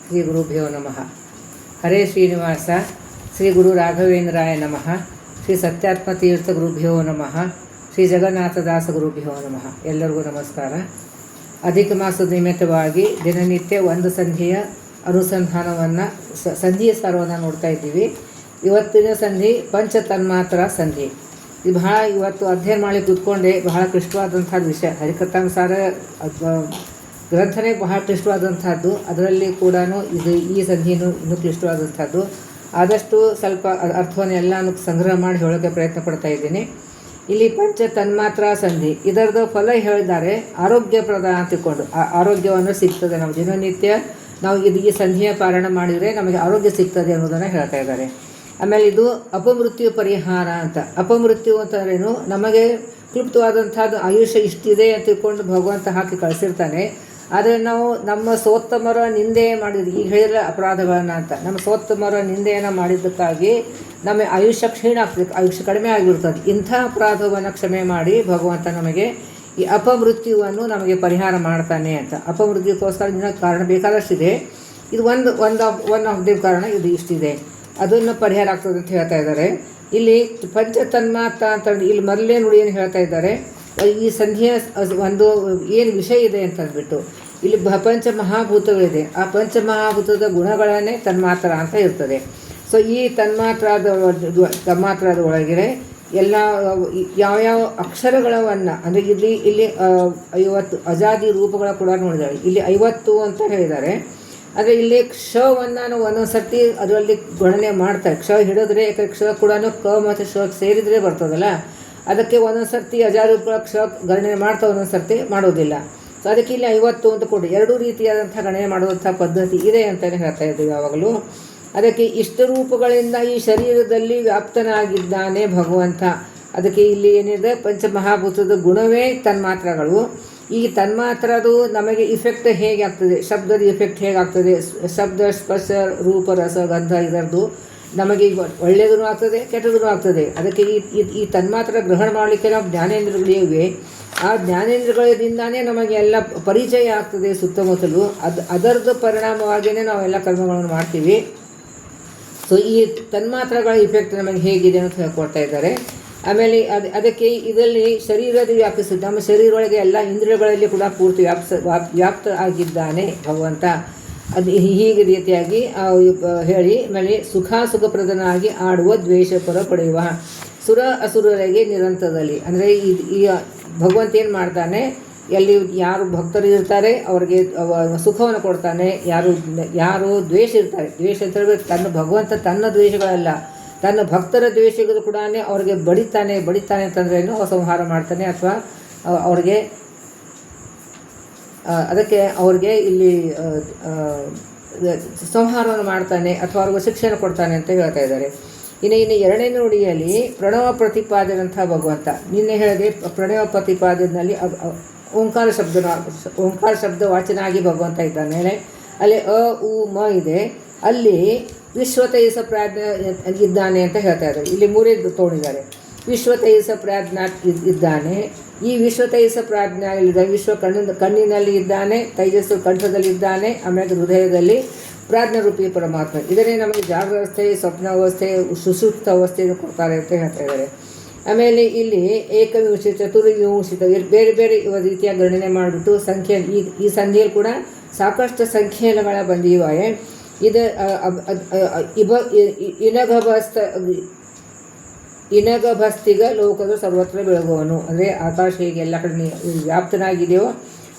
ಶ್ರೀ ಗುರುಭ್ಯೋ ನಮಃ. ಹರೇ ಶ್ರೀನಿವಾಸ ಶ್ರೀ ಗುರು ರಾಘವೇಂದ್ರಾಯ ನಮಃ. ಶ್ರೀ ಸತ್ಯಾತ್ಮತೀರ್ಥ ಗುರುಭ್ಯೋ ನಮಃ. ಶ್ರೀ ಜಗನ್ನಾಥದಾಸ ಗುರುಭ್ಯೋ ನಮಃ. ಎಲ್ಲರಿಗೂ ನಮಸ್ಕಾರ. ಅಧಿಕ ಮಾಸದ ನಿಮಿತ್ತವಾಗಿ ದಿನನಿತ್ಯ ಒಂದು ಸಂಧಿಯ ಅನುಸಂಧಾನವನ್ನು ಸಂಧಿಯ ಸಾರವನ್ನು ನೋಡ್ತಾ ಇದ್ದೀವಿ. ಇವತ್ತಿನ ಸಂಧಿ ಪಂಚತನ್ಮಾತ್ರ ಸಂಧಿ. ಇದು ಬಹಳ ಇವತ್ತು ಅಧ್ಯಯನ ಮಾಡಿ ಕೂತ್ಕೊಂಡೆ ಬಹಳ ಕ್ಲಿಷ್ಟವಾದಂಥದ್ದು ವಿಷಯ. ಹರಿಕಥಾನುಸಾರ ಗ್ರಂಥನೇ ಬಹಳ ಕ್ಲಿಷ್ಟವಾದಂಥದ್ದು. ಅದರಲ್ಲಿ ಕೂಡ ಈ ಸಂಧಿನೂ ಇನ್ನೂ ಕ್ಲಿಷ್ಟವಾದಂಥದ್ದು. ಆದಷ್ಟು ಸ್ವಲ್ಪ ಅರ್ಥವನ್ನು ಎಲ್ಲನೂ ಸಂಗ್ರಹ ಮಾಡಿ ಹೇಳೋಕ್ಕೆ ಪ್ರಯತ್ನ ಪಡ್ತಾ ಇದ್ದೀನಿ. ಇಲ್ಲಿ ಪಂಚ ತನ್ಮಾತ್ರ ಸಂಧಿ, ಇದರದ್ದು ಫಲ ಹೇಳಿದ್ದಾರೆ ಆರೋಗ್ಯಪ್ರದ ಅಂತ ತಿಳ್ಕೊಂಡು. ಆರೋಗ್ಯವನ್ನು ಸಿಗ್ತದೆ, ನಾವು ದಿನನಿತ್ಯ ನಾವು ಈ ಸಂಧಿಯ ಪಾರಾಯಣ ಮಾಡಿದರೆ ನಮಗೆ ಆರೋಗ್ಯ ಸಿಗ್ತದೆ ಅನ್ನೋದನ್ನು ಹೇಳ್ತಾ ಇದ್ದಾರೆ. ಆಮೇಲೆ ಇದು ಅಪಮೃತ್ಯು ಪರಿಹಾರ ಅಂತ. ಅಪಮೃತ್ಯು ಅಂತಂದ್ರೇನು, ನಮಗೆ ಕ್ಲುಪ್ತವಾದಂಥದ್ದು ಆಯುಷ್ಯ ಇಷ್ಟಿದೆ ಅಂತ ತಿಳ್ಕೊಂಡು ಭಗವಂತ ಹಾಕಿ ಕಳಿಸಿರ್ತಾನೆ. ಆದರೆ ನಾವು ನಮ್ಮ ಸೋತ್ತಮರ ನಿಂದೆ ಮಾಡಿದ್ವಿ, ಈಗ ಹೇಳಿದ್ರೆ ಅಪರಾಧಗಳನ್ನು ಅಂತ. ನಮ್ಮ ಸೋತ್ತಮರ ನಿಂದೆಯನ್ನು ಮಾಡಿದ್ದಕ್ಕಾಗಿ ನಮ್ಮ ಆಯುಷ್ಯ ಕ್ಷೀಣ ಆಗ್ತದೆ, ಆಯುಷ್ಯ ಕಡಿಮೆ ಆಗಿರ್ತದೆ. ಇಂಥ ಅಪರಾಧವನ್ನು ಕ್ಷಮೆ ಮಾಡಿ ಭಗವಂತ ನಮಗೆ ಈ ಅಪಮೃತ್ಯುವನ್ನು ನಮಗೆ ಪರಿಹಾರ ಮಾಡ್ತಾನೆ ಅಂತ. ಅಪಮೃತ್ಯುಗೋಸ್ಕರ ಇನ್ನೂ ಕಾರಣ ಬೇಕಾದಷ್ಟಿದೆ. ಇದು ಒನ್ ಆಫ್ ದಿ ಕಾರಣ ಇದು ಇಷ್ಟಿದೆ, ಅದನ್ನು ಪರಿಹಾರ ಆಗ್ತದೆ ಅಂತ ಹೇಳ್ತಾ ಇದ್ದಾರೆ. ಇಲ್ಲಿ ಪಂಚತನ್ಮಾತ್ರ ಅಂತ ಇಲ್ಲಿ ಮೊದಲೇ ನುಡಿ ಏನು ಹೇಳ್ತಾ ಇದ್ದಾರೆ, ಈ ಸಂಧಿಯ ಒಂದು ಏನು ವಿಷಯ ಇದೆ ಅಂತಂದ್ಬಿಟ್ಟು ಇಲ್ಲಿ ಪಂಚಮಹಾಭೂತಗಳಿದೆ. ಆ ಪಂಚಮಹಾಭೂತದ ಗುಣಗಳನ್ನೇ ತನ್ಮಾತ್ರ ಅಂತ ಇರ್ತದೆ. ಸೊ ಈ ತನ್ಮಾತ್ರದ ಒಳಗೆ ಎಲ್ಲ ಯಾವ್ಯಾವ ಅಕ್ಷರಗಳನ್ನು ಅಂದರೆ ಇಲ್ಲಿ 50 ಅಜಾದಿ ರೂಪಗಳ ಕೂಡ ನೋಡಿದ್ದಾರೆ. ಇಲ್ಲಿ 50 ಅಂತ ಹೇಳಿದ್ದಾರೆ. ಆದರೆ ಇಲ್ಲಿ ಕ್ಷವನ್ನು ನಾವು ಒಂದೊಂದು ಸರ್ತಿ ಅದರಲ್ಲಿ ಗಣನೆ ಮಾಡ್ತಾರೆ. ಕ್ಷ ಹಿಡಿದ್ರೆ, ಯಾಕಂದರೆ ಕ್ಷ ಕೂಡ ಕ ಮತ್ತು ಶ ಸೇರಿದರೆ ಬರ್ತದಲ್ಲ, ಅದಕ್ಕೆ ಒಂದೊಂದು ಸರ್ತಿ ಅಜಾದಿ ರೂಪಗಳ ಕ್ಷ ಗಣನೆ ಮಾಡ್ತಾ ಒಂದೊಂದು ಸರ್ತಿ ಮಾಡೋದಿಲ್ಲ. ಸೊ ಅದಕ್ಕೆ ಇಲ್ಲಿ 50 ಅಂತ ಕೊಡಿ. ಎರಡೂ ರೀತಿಯಾದಂಥ ಗಣನೆ ಮಾಡುವಂಥ ಪದ್ಧತಿ ಇದೆ ಅಂತಲೇ ಹೇಳ್ತಾ ಇದ್ದೀವಿ ಯಾವಾಗಲೂ. ಅದಕ್ಕೆ ಇಷ್ಟ ರೂಪಗಳಿಂದ ಈ ಶರೀರದಲ್ಲಿ ವ್ಯಾಪ್ತನಾಗಿದ್ದಾನೆ ಭಗವಂತ. ಅದಕ್ಕೆ ಇಲ್ಲಿ ಏನಿದೆ, ಪಂಚಮಹಾಭೂತದ ಗುಣವೇ ತನ್ಮಾತ್ರಗಳು. ಈ ತನ್ಮಾತ್ರದು ನಮಗೆ ಇಫೆಕ್ಟ್ ಹೇಗೆ ಆಗ್ತದೆ, ಶಬ್ದದ ಇಫೆಕ್ಟ್ ಹೇಗಾಗ್ತದೆ, ಶಬ್ದ ಸ್ಪರ್ಶ ರೂಪ ರಸ ಗಂಧ ಇದರದ್ದು ನಮಗೆ ಒಳ್ಳೆಯದೂ ಆಗ್ತದೆ, ಕೆಟ್ಟದೂ ಆಗ್ತದೆ. ಅದಕ್ಕೆ ಈ ತನ್ಮಾತ್ರ ಗ್ರಹಣ ಮಾಡಲಿಕ್ಕೆ ನಾವು ಜ್ಞಾನೇಂದ್ರಗಳಿವೆ. ಆ ಜ್ಞಾನೇಂದ್ರಗಳಿಂದಾನೇ ನಮಗೆ ಎಲ್ಲ ಪರಿಚಯ ಆಗ್ತದೆ ಸುತ್ತಮುತ್ತಲು. ಅದರದ್ದು ಪರಿಣಾಮವಾಗಿಯೇ ನಾವೆಲ್ಲ ಕರ್ಮಗಳನ್ನು ಮಾಡ್ತೀವಿ. ಸೊ ಈ ತನ್ಮಾತ್ರಗಳ ಇಫೆಕ್ಟ್ ನಮಗೆ ಹೇಗಿದೆ ಅಂತ ಹೇಳ್ಕೊಡ್ತಾ ಇದ್ದಾರೆ. ಆಮೇಲೆ ಅದಕ್ಕೆ ಇದರಲ್ಲಿ ಶರೀರದ ವ್ಯಾಪಿಸುತ್ತೆ. ನಮ್ಮ ಶರೀರದೊಳಗೆ ಎಲ್ಲ ಇಂದ್ರಿಯಗಳಲ್ಲಿ ಕೂಡ ಪೂರ್ತಿ ವ್ಯಾಪ್ತ ಆಗಿದ್ದಾನೆ ಭಗವಂತ. ಅದು ಹೀಗೆ ರೀತಿಯಾಗಿ ಹೇಳಿ ಆಮೇಲೆ ಸುಖಪ್ರದನಾಗಿ ಆಡುವ ದ್ವೇಷಪರ ಪಡೆಯುವ ಸುರ ಅಸುರರಿಗೆ ನಿರಂತರದಲ್ಲಿ. ಅಂದರೆ ಈ ಭಗವಂತ ಏನು ಮಾಡ್ತಾನೆ, ಎಲ್ಲಿ ಯಾರು ಭಕ್ತರು ಇರ್ತಾರೆ ಅವ್ರಿಗೆ ಸುಖವನ್ನು ಕೊಡ್ತಾನೆ. ಯಾರು ದ್ವೇಷ ಇರ್ತಾರೆ, ದ್ವೇಷ ಅಂತ ಹೇಳಬೇಕು, ಭಗವಂತ ತನ್ನ ದ್ವೇಷಗಳಲ್ಲ, ತನ್ನ ಭಕ್ತರ ದ್ವೇಷಗಳು ಕೂಡ ಅವ್ರಿಗೆ ಬಡಿತಾನೆ ಅಂತಂದ್ರೇನು, ಸಂಹಾರ ಮಾಡ್ತಾನೆ. ಅಥವಾ ಅವ್ರಿಗೆ ಇಲ್ಲಿ ಸಂಹಾರವನ್ನು ಮಾಡ್ತಾನೆ ಅಥವಾ ಅವ್ರಿಗೆ ಶಿಕ್ಷೆಯನ್ನು ಕೊಡ್ತಾನೆ ಅಂತ ಹೇಳ್ತಾ ಇದ್ದಾರೆ. ಇನ್ನು ಎರಡನೇ ನುಡಿಯಲ್ಲಿ ಪ್ರಣವ ಪ್ರತಿಪಾದನಂಥ ಭಗವಂತ. ನಿನ್ನೆ ಹೇಳಿದೆ, ಪ್ರಣವ ಪ್ರತಿಪಾದನೆಯಲ್ಲಿ ಓಂಕಾರ ಶಬ್ದ ವಾಚನಾಗಿ ಭಗವಂತ ಇದ್ದಾನೆ. ಅಲ್ಲಿ ಉ ಮ ಇದೆ, ಅಲ್ಲಿ ವಿಶ್ವತೈಸ ಪ್ರಾಜ್ಞ ಇದ್ದಾನೆ ಅಂತ ಹೇಳ್ತಾ ಇದ್ದಾರೆ. ಇಲ್ಲಿ ಮೂರೇ ತಗೊಂಡಿದ್ದಾರೆ. ವಿಶ್ವತೈಸ ಪ್ರಾಜ್ಞ ಇದ್ದಾನೆ. ಈ ವಿಶ್ವತೈಸ ಪ್ರಾಜ್ಞ ಇಲ್ಲಿದೆ. ವಿಶ್ವ ಕಣ್ಣಿನಲ್ಲಿ ಇದ್ದಾನೆ, ತೈಜಸ್ಸು ಕಂಠದಲ್ಲಿದ್ದಾನೆ, ಆಮೇಲೆ ಹೃದಯದಲ್ಲಿ ಪ್ರಾಜ್ಞರೂಪಿ ಪರಮಾತ್ಮ. ಇದನ್ನೇ ನಮಗೆ ಜಾಗ್ರವಸ್ಥೆ, ಸ್ವಪ್ನಾವಸ್ಥೆ, ಸುಷುಪ್ತ ಅವಸ್ಥೆಯನ್ನು ಕೊಡ್ತಾರೆ ಅಂತ ಹೇಳ್ತಾ ಇದ್ದಾರೆ. ಆಮೇಲೆ ಇಲ್ಲಿ ಏಕವಿಂಶ, ಚತುರ್ವಿಂಶಿತ ಬೇರೆ ಬೇರೆ ರೀತಿಯ ಗಣನೆ ಮಾಡಿಬಿಟ್ಟು ಸಂಖ್ಯೆ ಈ ಸಂಧಿಯಲ್ಲಿ ಕೂಡ ಸಾಕಷ್ಟು ಸಂಖ್ಯೆಗಳ ಬಂದಿವೆ. ಇದು ಇನಗಭಸ್ತಿಗ ಲೋಕದ ಸರ್ವತ್ರ ಬೆಳಗುವನು. ಅಂದರೆ ಆಕಾಶ ಹೇಗೆ ಎಲ್ಲ ಕಡೆ ವ್ಯಾಪ್ತನಾಗಿದೆಯೋ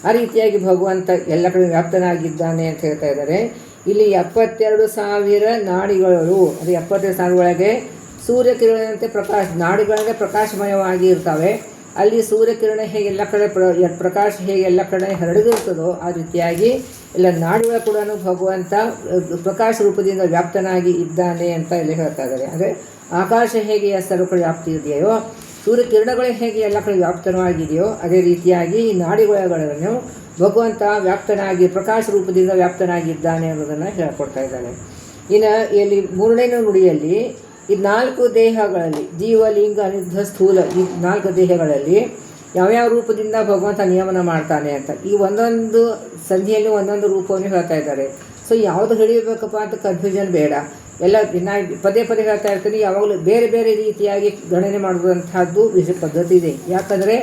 ಆ ರೀತಿಯಾಗಿ ಭಗವಂತ ಎಲ್ಲ ಕಡೆ ವ್ಯಾಪ್ತನಾಗಿದ್ದಾನೆ ಅಂತ ಹೇಳ್ತಾ ಇದ್ದಾರೆ. ಇಲ್ಲಿ 72,000 ನಾಡಿಗಳು, ಅದು 72,000 ಒಳಗೆ ಸೂರ್ಯಕಿರಣದಂತೆ ನಾಡಿಗಳಂತೆ ಪ್ರಕಾಶಮಯವಾಗಿ ಇರ್ತವೆ. ಅಲ್ಲಿ ಸೂರ್ಯಕಿರಣ ಹೇಗೆ ಎಲ್ಲ ಕಡೆ ಪ್ರಕಾಶ ಹೇಗೆ ಎಲ್ಲ ಕಡೆ ಹರಡಿರುತ್ತದೋ ಆ ರೀತಿಯಾಗಿ ಎಲ್ಲ ನಾಡಿಗಳ ಕೂಡ ಭಗವಂತ ಪ್ರಕಾಶ ರೂಪದಿಂದ ವ್ಯಾಪ್ತನಾಗಿ ಇದ್ದಾನೆ ಅಂತ ಇಲ್ಲಿ ಹೇಳ್ತಾ ಇದ್ದಾರೆ. ಅಂದರೆ ಆಕಾಶ ಹೇಗೆ ಸರ್ವ ಕಡೆ ವ್ಯಾಪ್ತಿ ಇದೆಯೋ, ಸೂರ್ಯಕಿರಣಗಳು ಹೇಗೆ ಎಲ್ಲ ಕಡೆ ವ್ಯಾಪ್ತವಾಗಿದೆಯೋ ಅದೇ ರೀತಿಯಾಗಿ ಈ ನಾಡಿಗಳನ್ನು ಭಗವಂತ ವ್ಯಾಪ್ತನಾಗಿ ಪ್ರಕಾಶ ರೂಪದಿಂದ ವ್ಯಾಪ್ತನಾಗಿದ್ದಾನೆ ಅನ್ನೋದನ್ನು ಹೇಳ್ಕೊಡ್ತಾ ಇದ್ದಾನೆ. ಇನ್ನು ಇಲ್ಲಿ ಮೂರನೇ ನುಡಿಯಲ್ಲಿ ಈ 4 ದೇಹಗಳಲ್ಲಿ ಜೀವಲಿಂಗ ಅನಿರುದ್ಧ ಸ್ಥೂಲ ಈ 4 ದೇಹಗಳಲ್ಲಿ ಯಾವ್ಯಾವ ರೂಪದಿಂದ ಭಗವಂತ ನಿಯಮನ ಮಾಡ್ತಾನೆ ಅಂತ ಈ ಒಂದೊಂದು ಸಂಧಿಯಲ್ಲಿ ಒಂದೊಂದು ರೂಪವನ್ನು ಹೇಳ್ತಾ ಇದ್ದಾರೆ. ಸೊ ಯಾವುದು ಹಿಡಿಯಬೇಕಪ್ಪ ಅಂತ ಕನ್ಫ್ಯೂಷನ್ ಬೇಡ. ಎಲ್ಲ ಪದೇ ಪದೇ ಹೇಳ್ತಾ ಇರ್ತೀನಿ, ಯಾವಾಗಲೂ ಬೇರೆ ಬೇರೆ ರೀತಿಯಾಗಿ ಗಣನೆ ಮಾಡುವಂತಹದ್ದು ಪದ್ಧತಿ ಇದೆ. ಯಾಕಂದರೆ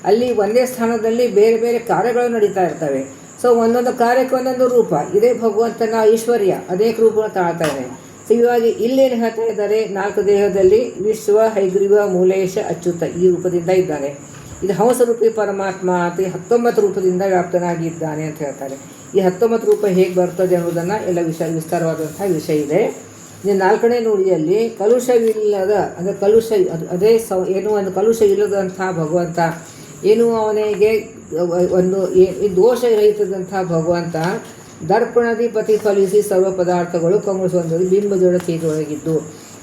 ಅಲ್ಲಿ ಒಂದೇ ಸ್ಥಾನದಲ್ಲಿ ಬೇರೆ ಬೇರೆ ಕಾರ್ಯಗಳು ನಡೀತಾ ಇರ್ತವೆ. ಸೊ ಒಂದೊಂದು ಕಾರ್ಯಕ್ಕೆ ಒಂದೊಂದು ರೂಪ. ಇದೇ ಭಗವಂತನ ಐಶ್ವರ್ಯ ಅನೇಕ ರೂಪಗಳು ತಾಳ್ತಾ ಇದೆ. ಸೊ ಇವಾಗ ಇಲ್ಲೇನು ಹೇಳ್ತಾ ಇದ್ದಾರೆ, 4 ದೇಹದಲ್ಲಿ ವಿಶ್ವ, ಹೈಗ್ರೀವ, ಮೂಲೇಶ, ಅಚ್ಯುತ ಈ ರೂಪದಿಂದ ಇದ್ದಾನೆ. ಇದು ಹಂಸರೂಪಿ ಪರಮಾತ್ಮ ಅಂತ 19 ರೂಪದಿಂದ ವ್ಯಾಪ್ತನಾಗಿದ್ದಾನೆ ಅಂತ ಹೇಳ್ತಾರೆ. ಈ 19 ರೂಪ ಹೇಗೆ ಬರ್ತದೆ ಅನ್ನೋದನ್ನು ಎಲ್ಲ ವಿಸ್ತಾರವಾದಂಥ ವಿಷಯ ಇದೆ. ಇದು 4ನೇ ನುಡಿಯಲ್ಲಿ ಕಲುಷವಿಲ್ಲದ, ಅಂದರೆ ಕಲುಷ ಅದೇ ಏನು ಒಂದು ಕಲುಷ ಇಲ್ಲದಂಥ ಭಗವಂತ, ಏನು ಅವನಿಗೆ ಒಂದು ದೋಷರಹಿತದಂಥ ಭಗವಂತ ದರ್ಪಣದಿ ಪ್ರತಿಫಲಿಸಿ ಸರ್ವ ಪದಾರ್ಥಗಳು ಕಂಗೊಳಿಸುವಂಥದ್ದು ಬಿಂಬ ಜಡ ಚೇತೊಳಗಿದ್ದು.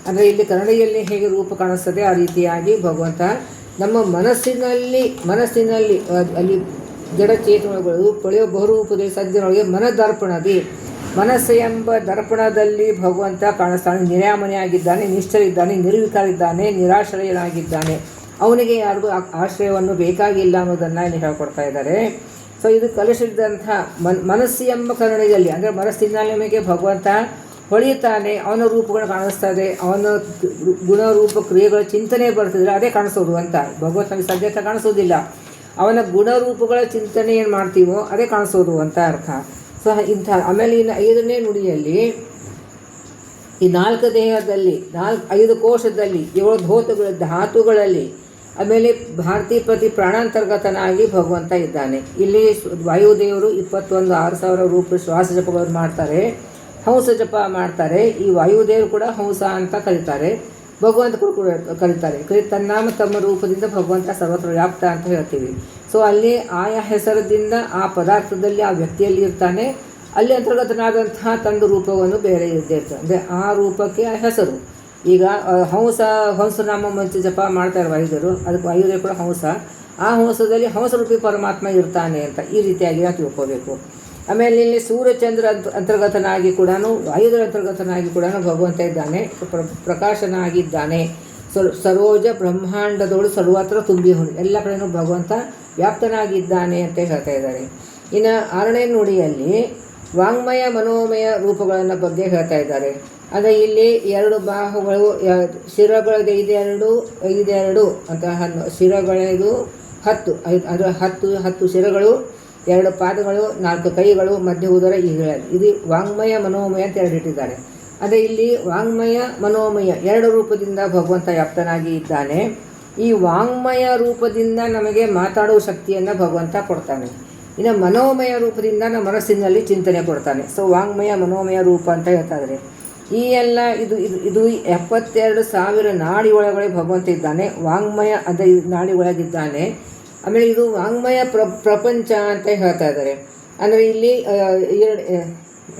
ಅಂದರೆ ಇಲ್ಲಿ ಕನ್ನಡಿಯಲ್ಲಿ ಹೇಗೆ ರೂಪ ಕಾಣಿಸ್ತದೆ ಆ ರೀತಿಯಾಗಿ ಭಗವಂತ ನಮ್ಮ ಮನಸ್ಸಿನಲ್ಲಿ ಅಲ್ಲಿ ಜಡಚೇತನಗಳು ಪಳೆಯುವ ಬಹುರೂಪದಲ್ಲಿ ಸಜ್ಜನೊಳಗೆ ಮನದರ್ಪಣದಿ, ಮನಸ್ಸು ಎಂಬ ದರ್ಪಣದಲ್ಲಿ ಭಗವಂತ ಕಾಣಿಸ್ತಾನೆ. ನಿರಾಮನೆಯಾಗಿದ್ದಾನೆ, ನಿಷ್ಠರಿದ್ದಾನೆ, ನಿರ್ವಿಕಾರಿದ್ದಾನೆ, ನಿರಾಶ್ರಯನಾಗಿದ್ದಾನೆ. ಅವನಿಗೆ ಯಾರಿಗೂ ಆಶ್ರಯವನ್ನು ಬೇಕಾಗಿಲ್ಲ ಅನ್ನೋದನ್ನು ಇಲ್ಲಿ ಹೇಳ್ಕೊಡ್ತಾ ಇದ್ದಾರೆ. ಸೊ ಇದು ಕಲುಷಿಸಿದಂಥ ಮನಸ್ಸು ಎಂಬ ಕನ್ನಡಿಯಲ್ಲಿ, ಅಂದರೆ ಮನಸ್ಸಿನಲ್ಲಿ ನಮಗೆ ಭಗವಂತ ಹೊಳೆಯುತ್ತಾನೆ, ಅವನ ರೂಪಗಳು ಕಾಣಿಸ್ತದೆ, ಅವನ ಗುಣರೂಪ ಕ್ರಿಯೆಗಳ ಚಿಂತನೆ ಬರ್ತಿದ್ರೆ ಅದೇ ಕಾಣಿಸೋದು ಅಂತ. ಭಗವಂತನಿಗೆ ಸದ್ಯಕ್ಕೆ ಕಾಣಿಸೋದಿಲ್ಲ, ಅವನ ಗುಣರೂಪಗಳ ಚಿಂತನೆ ಏನು ಮಾಡ್ತೀವೋ ಅದೇ ಕಾಣಿಸೋದು ಅಂತ ಅರ್ಥ. ಸೊ ಇಂಥ ಆಮೇಲೆ ಇನ್ನು 5ನೇ ನುಡಿಯಲ್ಲಿ ಈ 4 ದೇಹದಲ್ಲಿ 5 ಕೋಶದಲ್ಲಿ 7 ಧಾತುಗಳಲ್ಲಿ ಆಮೇಲೆ ಭಾರತೀ ಪ್ರತಿ ಪ್ರಾಣಾಂತರ್ಗತನಾಗಿ ಭಗವಂತ ಇದ್ದಾನೆ. ಇಲ್ಲಿ ವಾಯುದೇವರು 21,000 ರೂಪ ಶ್ವಾಸ ಜಪಗಳನ್ನು ಮಾಡ್ತಾರೆ, ಹಂಸ ಜಪ ಮಾಡ್ತಾರೆ. ಈ ವಾಯುದೇವರು ಕೂಡ ಹಂಸ ಅಂತ ಕರೀತಾರೆ, ಭಗವಂತ ಕೂಡ ಕರೀತಾರೆ. ತನ್ನಾಮ ತಮ್ಮ ರೂಪದಿಂದ ಭಗವಂತ ಸರ್ವತ್ರ ವ್ಯಾಪ್ತ ಅಂತ ಹೇಳ್ತೀವಿ. ಸೊ ಅಲ್ಲಿ ಆಯಾ ಹೆಸರದಿಂದ ಆ ಪದಾರ್ಥದಲ್ಲಿ ಆ ವ್ಯಕ್ತಿಯಲ್ಲಿ ಇರ್ತಾನೆ. ಅಲ್ಲಿ ಅಂತರ್ಗತನಾದಂತಹ ತಂದು ರೂಪವನ್ನು ಬೇರೆ ಇದ್ದೇ ಇರ್ತದೆ, ಅಂದರೆ ಆ ರೂಪಕ್ಕೆ ಆ ಹೆಸರು. ಈಗ ಹಂಸನಾಮ ಮಂಚ ಜಪ ಮಾಡ್ತಾರೆ ವಾಯುದೇವರು, ಅದಕ್ಕೆ ವಾಯುದೇವರು ಕೂಡ ಹಂಸ. ಆ ಹಂಸದಲ್ಲಿ ಹಂಸರೂಪಿ ಪರಮಾತ್ಮ ಇರ್ತಾನೆ ಅಂತ ಈ ರೀತಿಯಾಗಿ ನಾವು ತಿಳ್ಕೋಬೇಕು. ಆಮೇಲೆ ಇಲ್ಲಿ ಸೂರ್ಯಚಂದ್ರ ಅಂತರ್ಗತನಾಗಿ ಕೂಡ, ವಾಯುದೇವರ ಅಂತರ್ಗತನಾಗಿ ಕೂಡ ಭಗವಂತ ಇದ್ದಾನೆ, ಪ್ರಕಾಶನಾಗಿದ್ದಾನೆ. ಸರೋಜ ಬ್ರಹ್ಮಾಂಡದೋಳು ಸರ್ವತ್ರ ತುಂಬಿ ಎಲ್ಲ ಕಡೆಯೂ ಭಗವಂತ ವ್ಯಾಪ್ತನಾಗಿದ್ದಾನೆ ಅಂತ ಹೇಳ್ತಾ ಇದ್ದಾರೆ. ಇನ್ನು 6ನೇ ನುಡಿಯಲ್ಲಿ ವಾಂಗ್ಮಯ ಮನೋಮಯ ರೂಪಗಳನ್ನು ಬಗ್ಗೆ ಹೇಳ್ತಾ ಇದ್ದಾರೆ. ಅಂದರೆ ಇಲ್ಲಿ 2 ಬಾಹುಗಳು, ಶಿರಗಳಿಗೆ 5 ಅಂತ ಶಿರಗಳದು 10, ಅಂದರೆ 10 ಶಿರಗಳು, 2 ಪಾದಗಳು, 4 ಕೈಗಳು, ಮಧ್ಯ ಉದರ, ಇದು ವಾಂಗ್ಮಯ ಮನೋಮಯ ಅಂತ 2 ಇಟ್ಟಿದ್ದಾರೆ. ಅಂದರೆ ಇಲ್ಲಿ ವಾಂಗ್ಮಯ ಮನೋಮಯ 2 ರೂಪದಿಂದ ಭಗವಂತ ವ್ಯಾಪ್ತನಾಗಿ ಇದ್ದಾನೆ. ಈ ವಾಂಗ್ಮಯ ರೂಪದಿಂದ ನಮಗೆ ಮಾತಾಡುವ ಶಕ್ತಿಯನ್ನು ಭಗವಂತ ಕೊಡ್ತಾನೆ. ಇನ್ನು ಮನೋಮಯ ರೂಪದಿಂದ ನಮ್ಮ ಮನಸ್ಸಿನಲ್ಲಿ ಚಿಂತನೆ ಕೊಡ್ತಾನೆ. ಸೊ ವಾಂಗ್ಮಯ ಮನೋಮಯ ರೂಪ ಅಂತ ಹೇಳ್ತಾ ಇದ್ದಾರೆ. ಈ ಎಲ್ಲ ಇದು 72,000 ನಾಡಿ ಒಳಗಡೆ ಭಗವಂತ ಇದ್ದಾನೆ. ವಾಂಗ್ಮಯ ಅಂದರೆ ನಾಡಿ ಒಳಗಿದ್ದಾನೆ. ಆಮೇಲೆ ಇದು ವಾಂಗ್ಮಯ ಪ್ರಪಂಚ ಅಂತ ಹೇಳ್ತಾ ಇದ್ದಾರೆ. ಅಂದರೆ ಇಲ್ಲಿ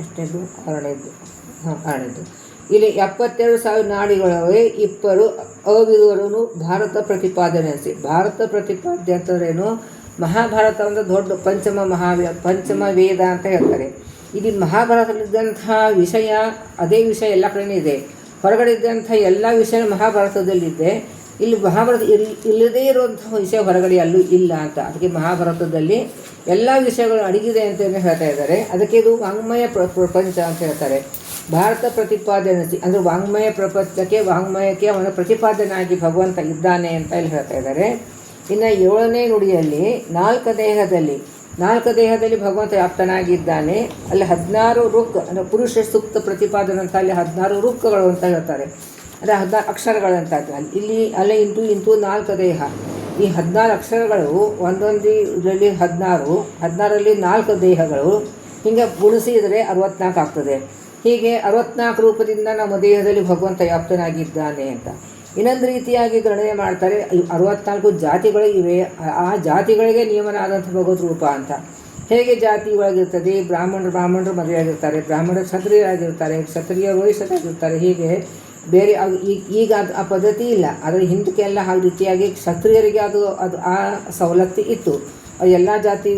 ಎಷ್ಟನೇದು 6ನೇದು ಇಲ್ಲಿ 72,000 ನಾಡಿಗಳವೆ 20 ಅವಿದುವರನು ಭಾರತ ಪ್ರತಿಪಾದನೆ ಅನಿಸಿ. ಭಾರತ ಪ್ರತಿಪಾದ್ಯ ಅಂತಂದ್ರೇನು, ಮಹಾಭಾರತ ಒಂದು ದೊಡ್ಡ ಪಂಚಮ ವೇದ ಅಂತ ಹೇಳ್ತಾರೆ. ಇಲ್ಲಿ ಮಹಾಭಾರತದಲ್ಲಿದ್ದಂಥ ವಿಷಯ ಅದೇ ವಿಷಯ ಎಲ್ಲ ಕಡೆಯೂ ಇದೆ. ಹೊರಗಡೆ ಇದ್ದಂಥ ಎಲ್ಲ ವಿಷಯ ಮಹಾಭಾರತದಲ್ಲಿದೆ. ಇಲ್ಲಿ ಮಹಾಭಾರತ ಇಲ್ಲದೇ ಇರುವಂತಹ ವಿಷಯ ಹೊರಗಡೆ ಅಲ್ಲೂ ಇಲ್ಲ ಅಂತ. ಅದಕ್ಕೆ ಮಹಾಭಾರತದಲ್ಲಿ ಎಲ್ಲ ವಿಷಯಗಳು ಅಡಗಿದೆ ಅಂತ ಹೇಳ್ತಾ ಇದ್ದಾರೆ. ಅದಕ್ಕೆ ಇದು ವಾಂಗ್ಮಯ ಪ್ರಪಂಚ ಅಂತ ಹೇಳ್ತಾರೆ. ಭಾರತ ಪ್ರತಿಪಾದನೆ ಅಂದರೆ ವಾಂಗ್ಮಯ ವಾಂಗ್ಮಯಕ್ಕೆ ಅವನ ಪ್ರತಿಪಾದನಾಗಿ ಭಗವಂತ ಇದ್ದಾನೆ ಅಂತ ಇಲ್ಲಿ ಹೇಳ್ತಾ ಇದ್ದಾರೆ. ಇನ್ನು 7ನೇ ನುಡಿಯಲ್ಲಿ 4 ದೇಹದಲ್ಲಿ ಭಗವಂತ ವ್ಯಾಪ್ತನಾಗಿದ್ದಾನೆ. ಅಲ್ಲಿ 16 ರುಕ್ ಅಂದರೆ ಪುರುಷ ಸೂಕ್ತ ಪ್ರತಿಪಾದನೆ ಅಂತ ಅಲ್ಲಿ 16 ರುಕ್ಗಳು ಅಂತ ಹೇಳ್ತಾರೆ, ಅಂದರೆ 16 ಅಕ್ಷರಗಳಂತ. ಇಲ್ಲಿ ಅಲ್ಲೇ ಇಂಟು 4 ದೇಹ. ಈ 14 ಅಕ್ಷರಗಳು ಒಂದೊಂದು ಇದರಲ್ಲಿ 16ರಲ್ಲಿ 4 ದೇಹಗಳು, ಹೀಗೆ ಗುಣಿಸಿದರೆ 64 ಆಗ್ತದೆ. ಹೀಗೆ 64 ರೂಪದಿಂದ ನಮ್ಮ ದೇಹದಲ್ಲಿ ಭಗವಂತ ವ್ಯಾಪ್ತನಾಗಿದ್ದಾನೆ ಅಂತ. ಇನ್ನೊಂದು ರೀತಿಯಾಗಿ ಗಣನೆ ಮಾಡ್ತಾರೆ, 64 ಜಾತಿಗಳು ಇವೆ. ಆ ಜಾತಿಗಳಿಗೆ ನಿಯಮನ ಆದಂಥ ಭಗವದ್ ರೂಪ ಅಂತ. ಹೇಗೆ ಜಾತಿ ಒಳಗಿರ್ತದೆ, ಬ್ರಾಹ್ಮಣರು ಮದುವೆಯಾಗಿರ್ತಾರೆ, ಬ್ರಾಹ್ಮಣರು ಕ್ಷತ್ರಿಯರಾಗಿರ್ತಾರೆ, ಕ್ಷತ್ರಿಯ ವೈಶ್ಯರಾಗಿರ್ತಾರೆ. ಹೀಗೆ ಬೇರೆ ಈಗ ಆ ಪದ್ಧತಿ ಇಲ್ಲ. ಅದರ ಹಿಂದಕ್ಕೆಲ್ಲ ಆ ರೀತಿಯಾಗಿ ಕ್ಷತ್ರಿಯರಿಗೆ ಅದು ಆ ಸವಲತ್ತು ಇತ್ತು. ಎಲ್ಲ ಜಾತಿ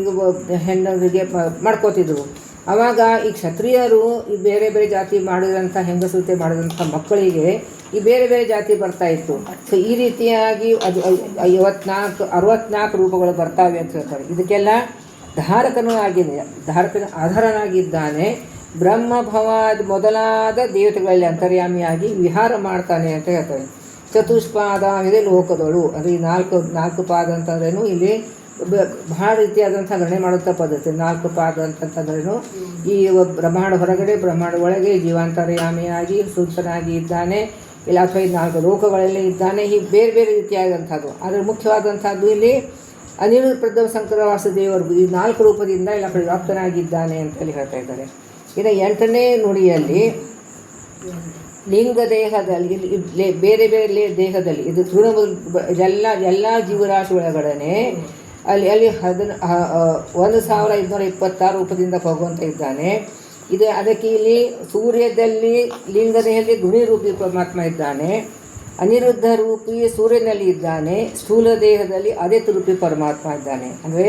ಹೆಣ್ಣರಿಗೆ ಮಾಡ್ಕೋತಿದ್ರು. ಆವಾಗ ಈ ಕ್ಷತ್ರಿಯರು ಈ ಬೇರೆ ಬೇರೆ ಜಾತಿ ಮಾಡಿದಂಥ ಹೆಂಗಸೂತೆ ಮಾಡಿದಂಥ ಮಕ್ಕಳಿಗೆ ಈ ಬೇರೆ ಬೇರೆ ಜಾತಿ ಬರ್ತಾಯಿತ್ತು. ಸೊ ಈ ರೀತಿಯಾಗಿ ಅದು 64 ರೂಪಗಳು ಬರ್ತಾವೆ ಅಂತ ಹೇಳ್ತಾರೆ. ಇದಕ್ಕೆಲ್ಲ ಧಾರಕನೂ ಆಗಿದೆ, ಧಾರಕನ ಆಧಾರನಾಗಿದ್ದಾನೆ. ಬ್ರಹ್ಮಭವಾದ್ ಮೊದಲಾದ ದೇವತೆಗಳಲ್ಲಿ ಅಂತರ್ಯಾಮಿಯಾಗಿ ವಿಹಾರ ಮಾಡ್ತಾನೆ ಅಂತ ಹೇಳ್ತಾರೆ. ಚತುಷ್ಪಾದ ಇದೆ ಲೋಕದಳು, ಅಂದರೆ ಈ ನಾಲ್ಕು ಪಾದ ಅಂತಂದ್ರೇನು ಇಲ್ಲಿ ಬಹಳ ರೀತಿಯಾದಂಥ ಗಣನೆ ಮಾಡುವಂಥ ಪದ್ಧತಿ. 4 ಪಾದ ಅಂತಂದ್ರೇನು ಈ ಬ್ರಹ್ಮಾಂಡ ಹೊರಗಡೆ ಬ್ರಹ್ಮಾಂಡ ಒಳಗೆ ಜೀವಾಂತರ್ಯಾಮಿಯಾಗಿ ಸೂಚನಾಗಿ ಇದ್ದಾನೆ, ಇಲ್ಲ ಅಥವಾ ಈ 4 ಲೋಕಗಳಲ್ಲಿ ಇದ್ದಾನೆ. ಹೀಗೆ ಬೇರೆ ಬೇರೆ ರೀತಿಯಾದಂಥದ್ದು. ಆದರೆ ಮುಖ್ಯವಾದಂಥದ್ದು ಇಲ್ಲಿ ಅನಿರುದ್ಧ ಪ್ರಥಮ ಶಂಕರ ವಾಸುದೇವರು ಈ 4 ರೂಪದಿಂದ ಎಲ್ಲ ಕಡೆ ವ್ಯಾಪ್ತನಾಗಿದ್ದಾನೆ ಅಂತೇಳಿ ಹೇಳ್ತಾ ಇದ್ದಾರೆ. ಇನ್ನು 8ನೇ ನುಡಿಯಲ್ಲಿ ಲಿಂಗ ದೇಹದಲ್ಲಿ ಇಲ್ಲಿ ಬೇರೆ ಬೇರೆ ದೇಹದಲ್ಲಿ ಇದು ತೃಣಮೂಲ ಎಲ್ಲ ಜೀವರಾಶಿ ಒಳಗಡೆ ಅಲ್ಲಿ 1526 ರೂಪದಿಂದ ಭಗವಂತ ಇದ್ದಾನೆ. ಅದಕ್ಕೆ ಇಲ್ಲಿ ಸೂರ್ಯದಲ್ಲಿ ಲಿಂಗ ದೇಹದಲ್ಲಿ ಗುಣಿ ರೂಪಿ ಪರಮಾತ್ಮ ಇದ್ದಾನೆ, ಅನಿರುದ್ಧ ರೂಪಿ ಸೂರ್ಯನಲ್ಲಿ ಇದ್ದಾನೆ, ಸ್ಥೂಲ ದೇಹದಲ್ಲಿ ಆದಿತ್ಯ ರೂಪಿ ಪರಮಾತ್ಮ ಇದ್ದಾನೆ. ಅಂದರೆ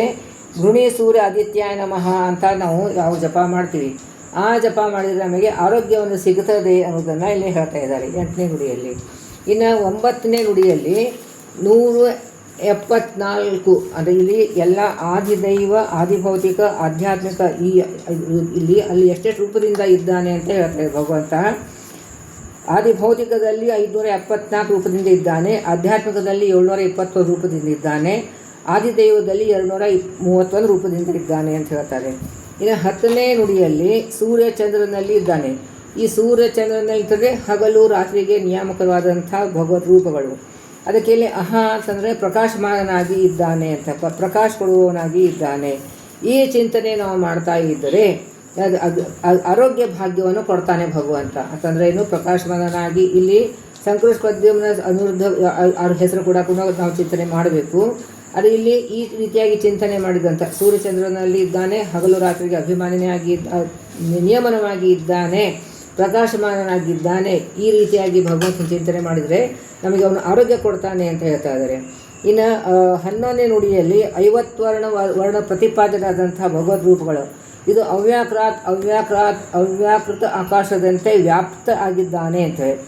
ಗುಣಿ ಸೂರ್ಯ ಆದಿತ್ಯಾಯ ನಮಃ ಅಂತ ನಾವು ಯಾವ ಜಪ ಮಾಡ್ತೀವಿ, ಆ ಜಪ ಮಾಡಿದರೆ ನಮಗೆ ಆರೋಗ್ಯವನ್ನು ಸಿಗುತ್ತದೆ ಅನ್ನೋದನ್ನು ಇಲ್ಲಿ ಹೇಳ್ತಾ ಇದ್ದಾರೆ 8ನೇ ನುಡಿಯಲ್ಲಿ. ಇನ್ನು 9ನೇ ನುಡಿಯಲ್ಲಿ 174 ಅಂದರೆ ಇಲ್ಲಿ ಎಲ್ಲ ಆದಿದೈವ ಆದಿಭೌತಿಕ ಆಧ್ಯಾತ್ಮಿಕ ಅಲ್ಲಿ ಎಷ್ಟೆಷ್ಟು ರೂಪದಿಂದ ಇದ್ದಾನೆ ಅಂತ ಹೇಳ್ತಾರೆ ಭಗವಂತ. ಆದಿಭೌತಿಕದಲ್ಲಿ 574 ರೂಪದಿಂದ ಇದ್ದಾನೆ, ಆಧ್ಯಾತ್ಮಿಕದಲ್ಲಿ 721 ರೂಪದಿಂದ ಇದ್ದಾನೆ, ಆದಿದೈವದಲ್ಲಿ 231 ರೂಪದಿಂದ ಇದ್ದಾನೆ ಅಂತ ಹೇಳ್ತಾರೆ. ಇನ್ನು 10ನೇ ನುಡಿಯಲ್ಲಿ ಸೂರ್ಯಚಂದ್ರನಲ್ಲಿ ಇದ್ದಾನೆ. ಈ ಸೂರ್ಯಚಂದ್ರನಲ್ಲಿ ಹಗಲು ರಾತ್ರಿಗೆ ನಿಯಾಮಕವಾದಂಥ ಭಗವದ್ ರೂಪಗಳು. ಅದಕ್ಕೆ ಇಲ್ಲಿ ಅಂತಂದರೆ ಪ್ರಕಾಶಮಾನನಾಗಿ ಇದ್ದಾನೆ ಅಂತ, ಪ್ರಕಾಶ ಕೊಡುವವನಾಗಿ ಇದ್ದಾನೆ. ಈ ಚಿಂತನೆ ನಾವು ಮಾಡ್ತಾ ಇದ್ದರೆ ಆರೋಗ್ಯ ಭಾಗ್ಯವನ್ನು ಕೊಡ್ತಾನೆ ಭಗವಂತ. ಅಂತಂದರೆ ಏನು, ಪ್ರಕಾಶಮಾನನಾಗಿ ಇಲ್ಲಿ ಸಂಕೃಷ್ಪದ್ಯಮ್ನ ಅನಿರುದ್ಧ ಅವ್ರ ಹೆಸರು ಕೂಡ ನಾವು ಚಿಂತನೆ ಮಾಡಬೇಕು. ಅದು ಇಲ್ಲಿ ಈ ರೀತಿಯಾಗಿ ಚಿಂತನೆ ಮಾಡಿದಂಥ ಸೂರ್ಯಚಂದ್ರನಲ್ಲಿ ಇದ್ದಾನೆ, ಹಗಲು ರಾತ್ರಿಗೆ ಅಭಿಮಾನಿಯಾಗಿ ನಿಯಮನವಾಗಿ ಇದ್ದಾನೆ, ಪ್ರಕಾಶಮಾನನಾಗಿದ್ದಾನೆ. ಈ ರೀತಿಯಾಗಿ ಭಗವಂತನ ಚಿಂತನೆ ಮಾಡಿದರೆ ನಮಗೆ ಅವನು ಆರೋಗ್ಯ ಕೊಡ್ತಾನೆ ಅಂತ ಹೇಳ್ತಾ ಇದ್ದಾರೆ. ಇನ್ನು 11ನೇ ನುಡಿಯಲ್ಲಿ 50 ವರ್ಣ ಪ್ರತಿಪಾದನಾದಂಥ ಭಗವದ್ ರೂಪಗಳು. ಇದು ಅವ್ಯಾಕೃತ ಆಕಾಶದಂತೆ ವ್ಯಾಪ್ತ ಆಗಿದ್ದಾನೆ ಅಂತ ಹೇಳಿ.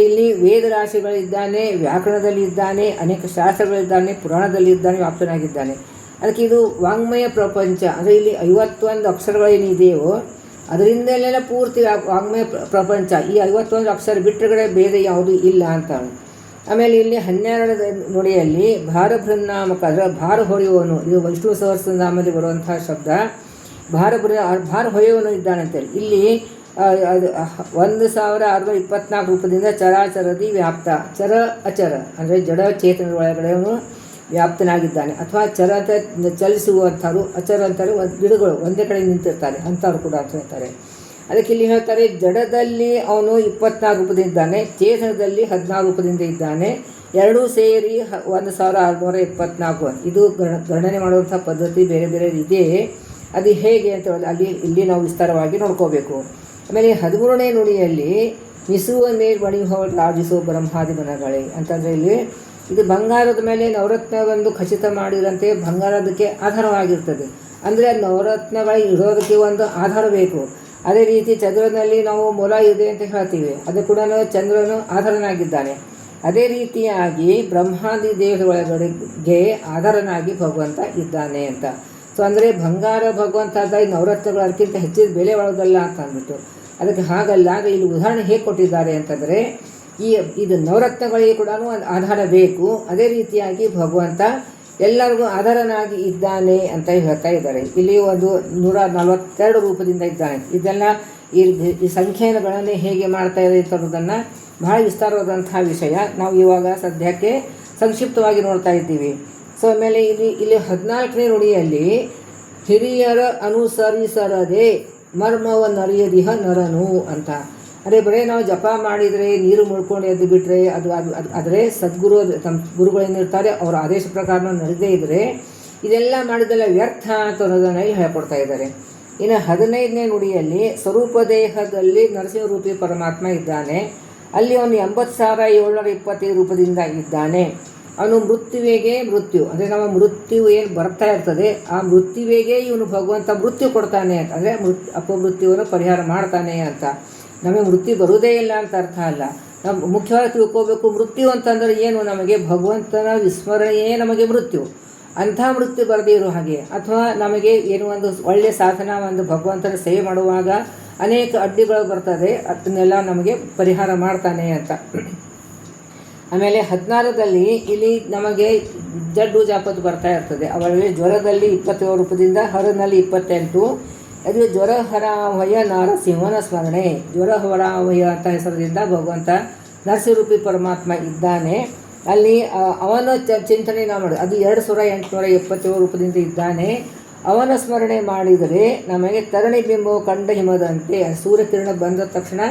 ಇಲ್ಲಿ ವೇದ ರಾಶಿಗಳಿದ್ದಾನೆ, ವ್ಯಾಕರಣದಲ್ಲಿ ಇದ್ದಾನೆ, ಅನೇಕ ಶಾಸ್ತ್ರಗಳಿದ್ದಾನೆ, ಪುರಾಣದಲ್ಲಿ ಇದ್ದಾನೆ, ವ್ಯಾಪ್ತನಾಗಿದ್ದಾನೆ. ಅದಕ್ಕೆ ಇದು ವಾಂಗ್ಮಯ ಪ್ರಪಂಚ. ಅಂದರೆ ಇಲ್ಲಿ 51 ಅಕ್ಷರಗಳೇನಿದೆಯೋ ಅದರಿಂದಲೆಲ್ಲ ಪೂರ್ತಿ ವಾಂಗ್ಮಯ ಪ್ರಪಂಚ. ಈ 51 ಅಕ್ಷರ ಬಿಟ್ಟರೆ ಬೇರೆ ಯಾವುದೂ ಇಲ್ಲ ಅಂತ. ಆಮೇಲೆ ಇಲ್ಲಿ 12ನೇ ನುಡಿಯಲ್ಲಿ ಭಾರಭೃನ್ನಾಮಕ ಅಂದರೆ ಭಾರ ಹೊರೆಯುವನು, ಇದು ವಿಷ್ಣು ಸಹಸ್ರನಾಮದಲ್ಲಿ ಬರುವಂತಹ ಶಬ್ದ. ಭಾರ ಹೊರೆಯುವನು ಇದ್ದಾನಂತೇಳಿ ಇಲ್ಲಿ 1624 ರೂಪದಿಂದ ಚರಾಚರದಿ ವ್ಯಾಪ್ತ. ಚರ ಅಚರ ಅಂದರೆ ಜಡ ಚೇತನದ ಒಳಗಡೆ ಅವನು ವ್ಯಾಪ್ತನಾಗಿದ್ದಾನೆ. ಅಥವಾ ಚರ ಅಂತ ಚಲಿಸುವಂಥವ್ರು, ಅಚರ ಅಂತಾರೆ ಗಿಡಗಳು ಒಂದೇ ಕಡೆ ನಿಂತಿರ್ತಾರೆ ಅಂಥವ್ರು ಕೂಡ ಅಂತ ಹೇಳ್ತಾರೆ. ಅದಕ್ಕೆ ಇಲ್ಲಿ ಹೇಳ್ತಾರೆ ಜಡದಲ್ಲಿ ಅವನು 24 ರೂಪದಿಂದ ಇದ್ದಾನೆ, ಚೇತನದಲ್ಲಿ 16 ರೂಪದಿಂದ ಇದ್ದಾನೆ. ಎರಡೂ ಸೇರಿ 1624. ಇದು ಗಣನೆ ಮಾಡುವಂಥ ಪದ್ಧತಿ ಬೇರೆ ಬೇರೆ ಇದೆ. ಅದು ಹೇಗೆ ಅಂತ ಹೇಳಿ ಇಲ್ಲಿ ನಾವು ವಿಸ್ತಾರವಾಗಿ ನೋಡ್ಕೋಬೇಕು. ಆಮೇಲೆ 13ನೇ ನುಡಿಯಲ್ಲಿ ನಿಸುವ ಮೇಲ್ಮಣಿಹೋ ರಾಜಿಸೋ ಬ್ರಹ್ಮಾದಿ ಮನಗಳೇ ಅಂತಂದರೆ ಇಲ್ಲಿ ಇದು ಬಂಗಾರದ ಮೇಲೆ ನವರತ್ನವೆಂದು ಖಚಿತ ಮಾಡಿದಂತೆ ಬಂಗಾರದಕ್ಕೆ ಆಧಾರವಾಗಿರ್ತದೆ. ಅಂದರೆ ನವರತ್ನಗಳು ಇರೋದಕ್ಕೆ ಒಂದು ಆಧಾರ ಬೇಕು. ಅದೇ ರೀತಿ ಚಂದ್ರನಲ್ಲಿ ನಾವು ಮೊಲ ಇದೆ ಅಂತ ಹೇಳ್ತೀವಿ, ಅದು ಕೂಡ ಚಂದ್ರನು ಆಧಾರನಾಗಿದ್ದಾನೆ. ಅದೇ ರೀತಿಯಾಗಿ ಬ್ರಹ್ಮಾದಿ ದೇವರ ಒಳಗಡೆಗೆ ಆಧಾರನಾಗಿ ಭಗವಂತ ಇದ್ದಾನೆ ಅಂತ. ಸೊ ಅಂದರೆ ಬಂಗಾರ ಭಗವಂತ ಈ ನವರತ್ನಗಳು ಅದಕ್ಕಿಂತ ಹೆಚ್ಚಿನ ಬೆಲೆ ಒಳಗಲ್ಲ ಅಂತ ಅಂದ್ಬಿಟ್ಟು ಅದಕ್ಕೆ ಹಾಗಲ್ಲ. ಅಂದರೆ ಇಲ್ಲಿ ಉದಾಹರಣೆ ಹೇಗೆ ಕೊಟ್ಟಿದ್ದಾರೆ ಅಂತಂದರೆ ಇದು ನವರತ್ನಗಳಿಗೆ ಕೂಡ ಒಂದು ಆಧಾರ ಬೇಕು. ಅದೇ ರೀತಿಯಾಗಿ ಭಗವಂತ ಎಲ್ಲರಿಗೂ ಆಧಾರನಾಗಿ ಇದ್ದಾನೆ ಅಂತ ಹೇಳ್ತಾ ಇದ್ದಾರೆ. ಇಲ್ಲಿ ಒಂದು 142 ರೂಪದಿಂದ ಇದ್ದಾನೆ. ಇದೆಲ್ಲ ಈ ಸಂಖ್ಯೆಗಳನ್ನೇ ಹೇಗೆ ಮಾಡ್ತಾ ಇದೆ ಅನ್ನೋದನ್ನು ಬಹಳ ವಿಸ್ತಾರವಾದಂಥ ವಿಷಯ. ನಾವು ಇವಾಗ ಸದ್ಯಕ್ಕೆ ಸಂಕ್ಷಿಪ್ತವಾಗಿ ನೋಡ್ತಾ ಇದ್ದೀವಿ. ಸೊ ಆಮೇಲೆ ಇಲ್ಲಿ 14ನೇ ನುಡಿಯಲ್ಲಿ ಹಿರಿಯರ ಅನುಸರಿಸರದೆ ಮರ್ಮವನ್ನರಿಯದಿಹ ನರನು ಅಂತ. ಅದೇ ಬರೀ ನಾವು ಜಪ ಮಾಡಿದರೆ ನೀರು ಮುಳ್ಕೊಂಡು ಎದ್ದು ಬಿಟ್ಟರೆ ಆದರೆ ಸದ್ಗುರು ತಮ್ಮ ಗುರುಗಳೇನಿರ್ತಾರೆ ಅವರ ಆದೇಶ ಪ್ರಕಾರ ನಡೆದೇ ಇದ್ದರೆ ಇದೆಲ್ಲ ಮಾಡಿದೆಲ್ಲ ವ್ಯರ್ಥ ಅಂತ ಅನ್ನೋದನ್ನು ಹೇಳ್ಕೊಡ್ತಾ ಇದ್ದಾರೆ. ಇನ್ನು 15ನೇ ನುಡಿಯಲ್ಲಿ ಸ್ವರೂಪ ದೇಹದಲ್ಲಿ ನರಸಿಂಹರೂಪಿ ಪರಮಾತ್ಮ ಇದ್ದಾನೆ. ಅಲ್ಲಿ ಅವನು 80,725 ರೂಪದಿಂದ ಇದ್ದಾನೆ. ಅವನು ಮೃತ್ಯುವಿಗೆ ಮೃತ್ಯು ಅಂದರೆ ನಮ್ಮ ಮೃತ್ಯು ಏನು ಬರ್ತಾ ಇರ್ತದೆ ಆ ಮೃತ್ಯುವಿಗೆ ಇವನು ಭಗವಂತ ಮೃತ್ಯು ಕೊಡ್ತಾನೆ ಅಂತ. ಅಂದರೆ ಅಪಮೃತ್ಯುವನ್ನು ಪರಿಹಾರ ಮಾಡ್ತಾನೆ ಅಂತ. ನಮಗೆ ಮೃತ್ಯು ಬರುವುದೇ ಇಲ್ಲ ಅಂತ ಅರ್ಥ ಅಲ್ಲ. ನಾವು ಮುಖ್ಯವಾಗಿ ತಿಳ್ಕೋಬೇಕು, ಮೃತ್ಯು ಅಂತಂದರೆ ಏನು, ನಮಗೆ ಭಗವಂತನ ವಿಸ್ಮರಣೆಯೇ ನಮಗೆ ಮೃತ್ಯು. ಅಂಥ ಮೃತ್ಯು ಬರದೇ ಇರೋ ಹಾಗೆ, ಅಥವಾ ನಮಗೆ ಏನು ಒಂದು ಒಳ್ಳೆಯ ಸಾಧನ ಒಂದು ಭಗವಂತನ ಸೇವೆ ಮಾಡುವಾಗ ಅನೇಕ ಅಡ್ಡಿಗಳು ಬರ್ತದೆ, ಅದನ್ನೆಲ್ಲ ನಮಗೆ ಪರಿಹಾರ ಮಾಡ್ತಾನೆ ಅಂತ. ಆಮೇಲೆ 16ರಲ್ಲಿ ಇಲ್ಲಿ ನಮಗೆ ಜಡ್ಡು ಜಾಪತ್ತು ಬರ್ತಾ ಇರ್ತದೆ. ಅವರಲ್ಲಿ ಜ್ವರದಲ್ಲಿ 27 ರೂಪದಿಂದ, ಹರನಲ್ಲಿ 28. ಅದು ಜ್ವರ ಹರಾವಯ ನಾರಸಿಂಹನ ಸ್ಮರಣೆ. ಜ್ವರ ಹರಾವಯ ಅಂತ ಹೆಸರಿನಿಂದ ಭಗವಂತ ನರಸಿಂಹರೂಪಿ ಪರಮಾತ್ಮ ಇದ್ದಾನೆ. ಅಲ್ಲಿ ಅವನ ಚಿಂತನೆ ನಾವು ಮಾಡೋದು. ಅದು 2877 ರೂಪದಿಂದ ಇದ್ದಾನೆ. ಅವನ ಸ್ಮರಣೆ ಮಾಡಿದರೆ ನಮಗೆ ತರಣಿ ಬಿಂಬವು ಕಂಡ ಹಿಮದಂತೆ, ಸೂರ್ಯಕಿರಣ ಬಂದ ತಕ್ಷಣ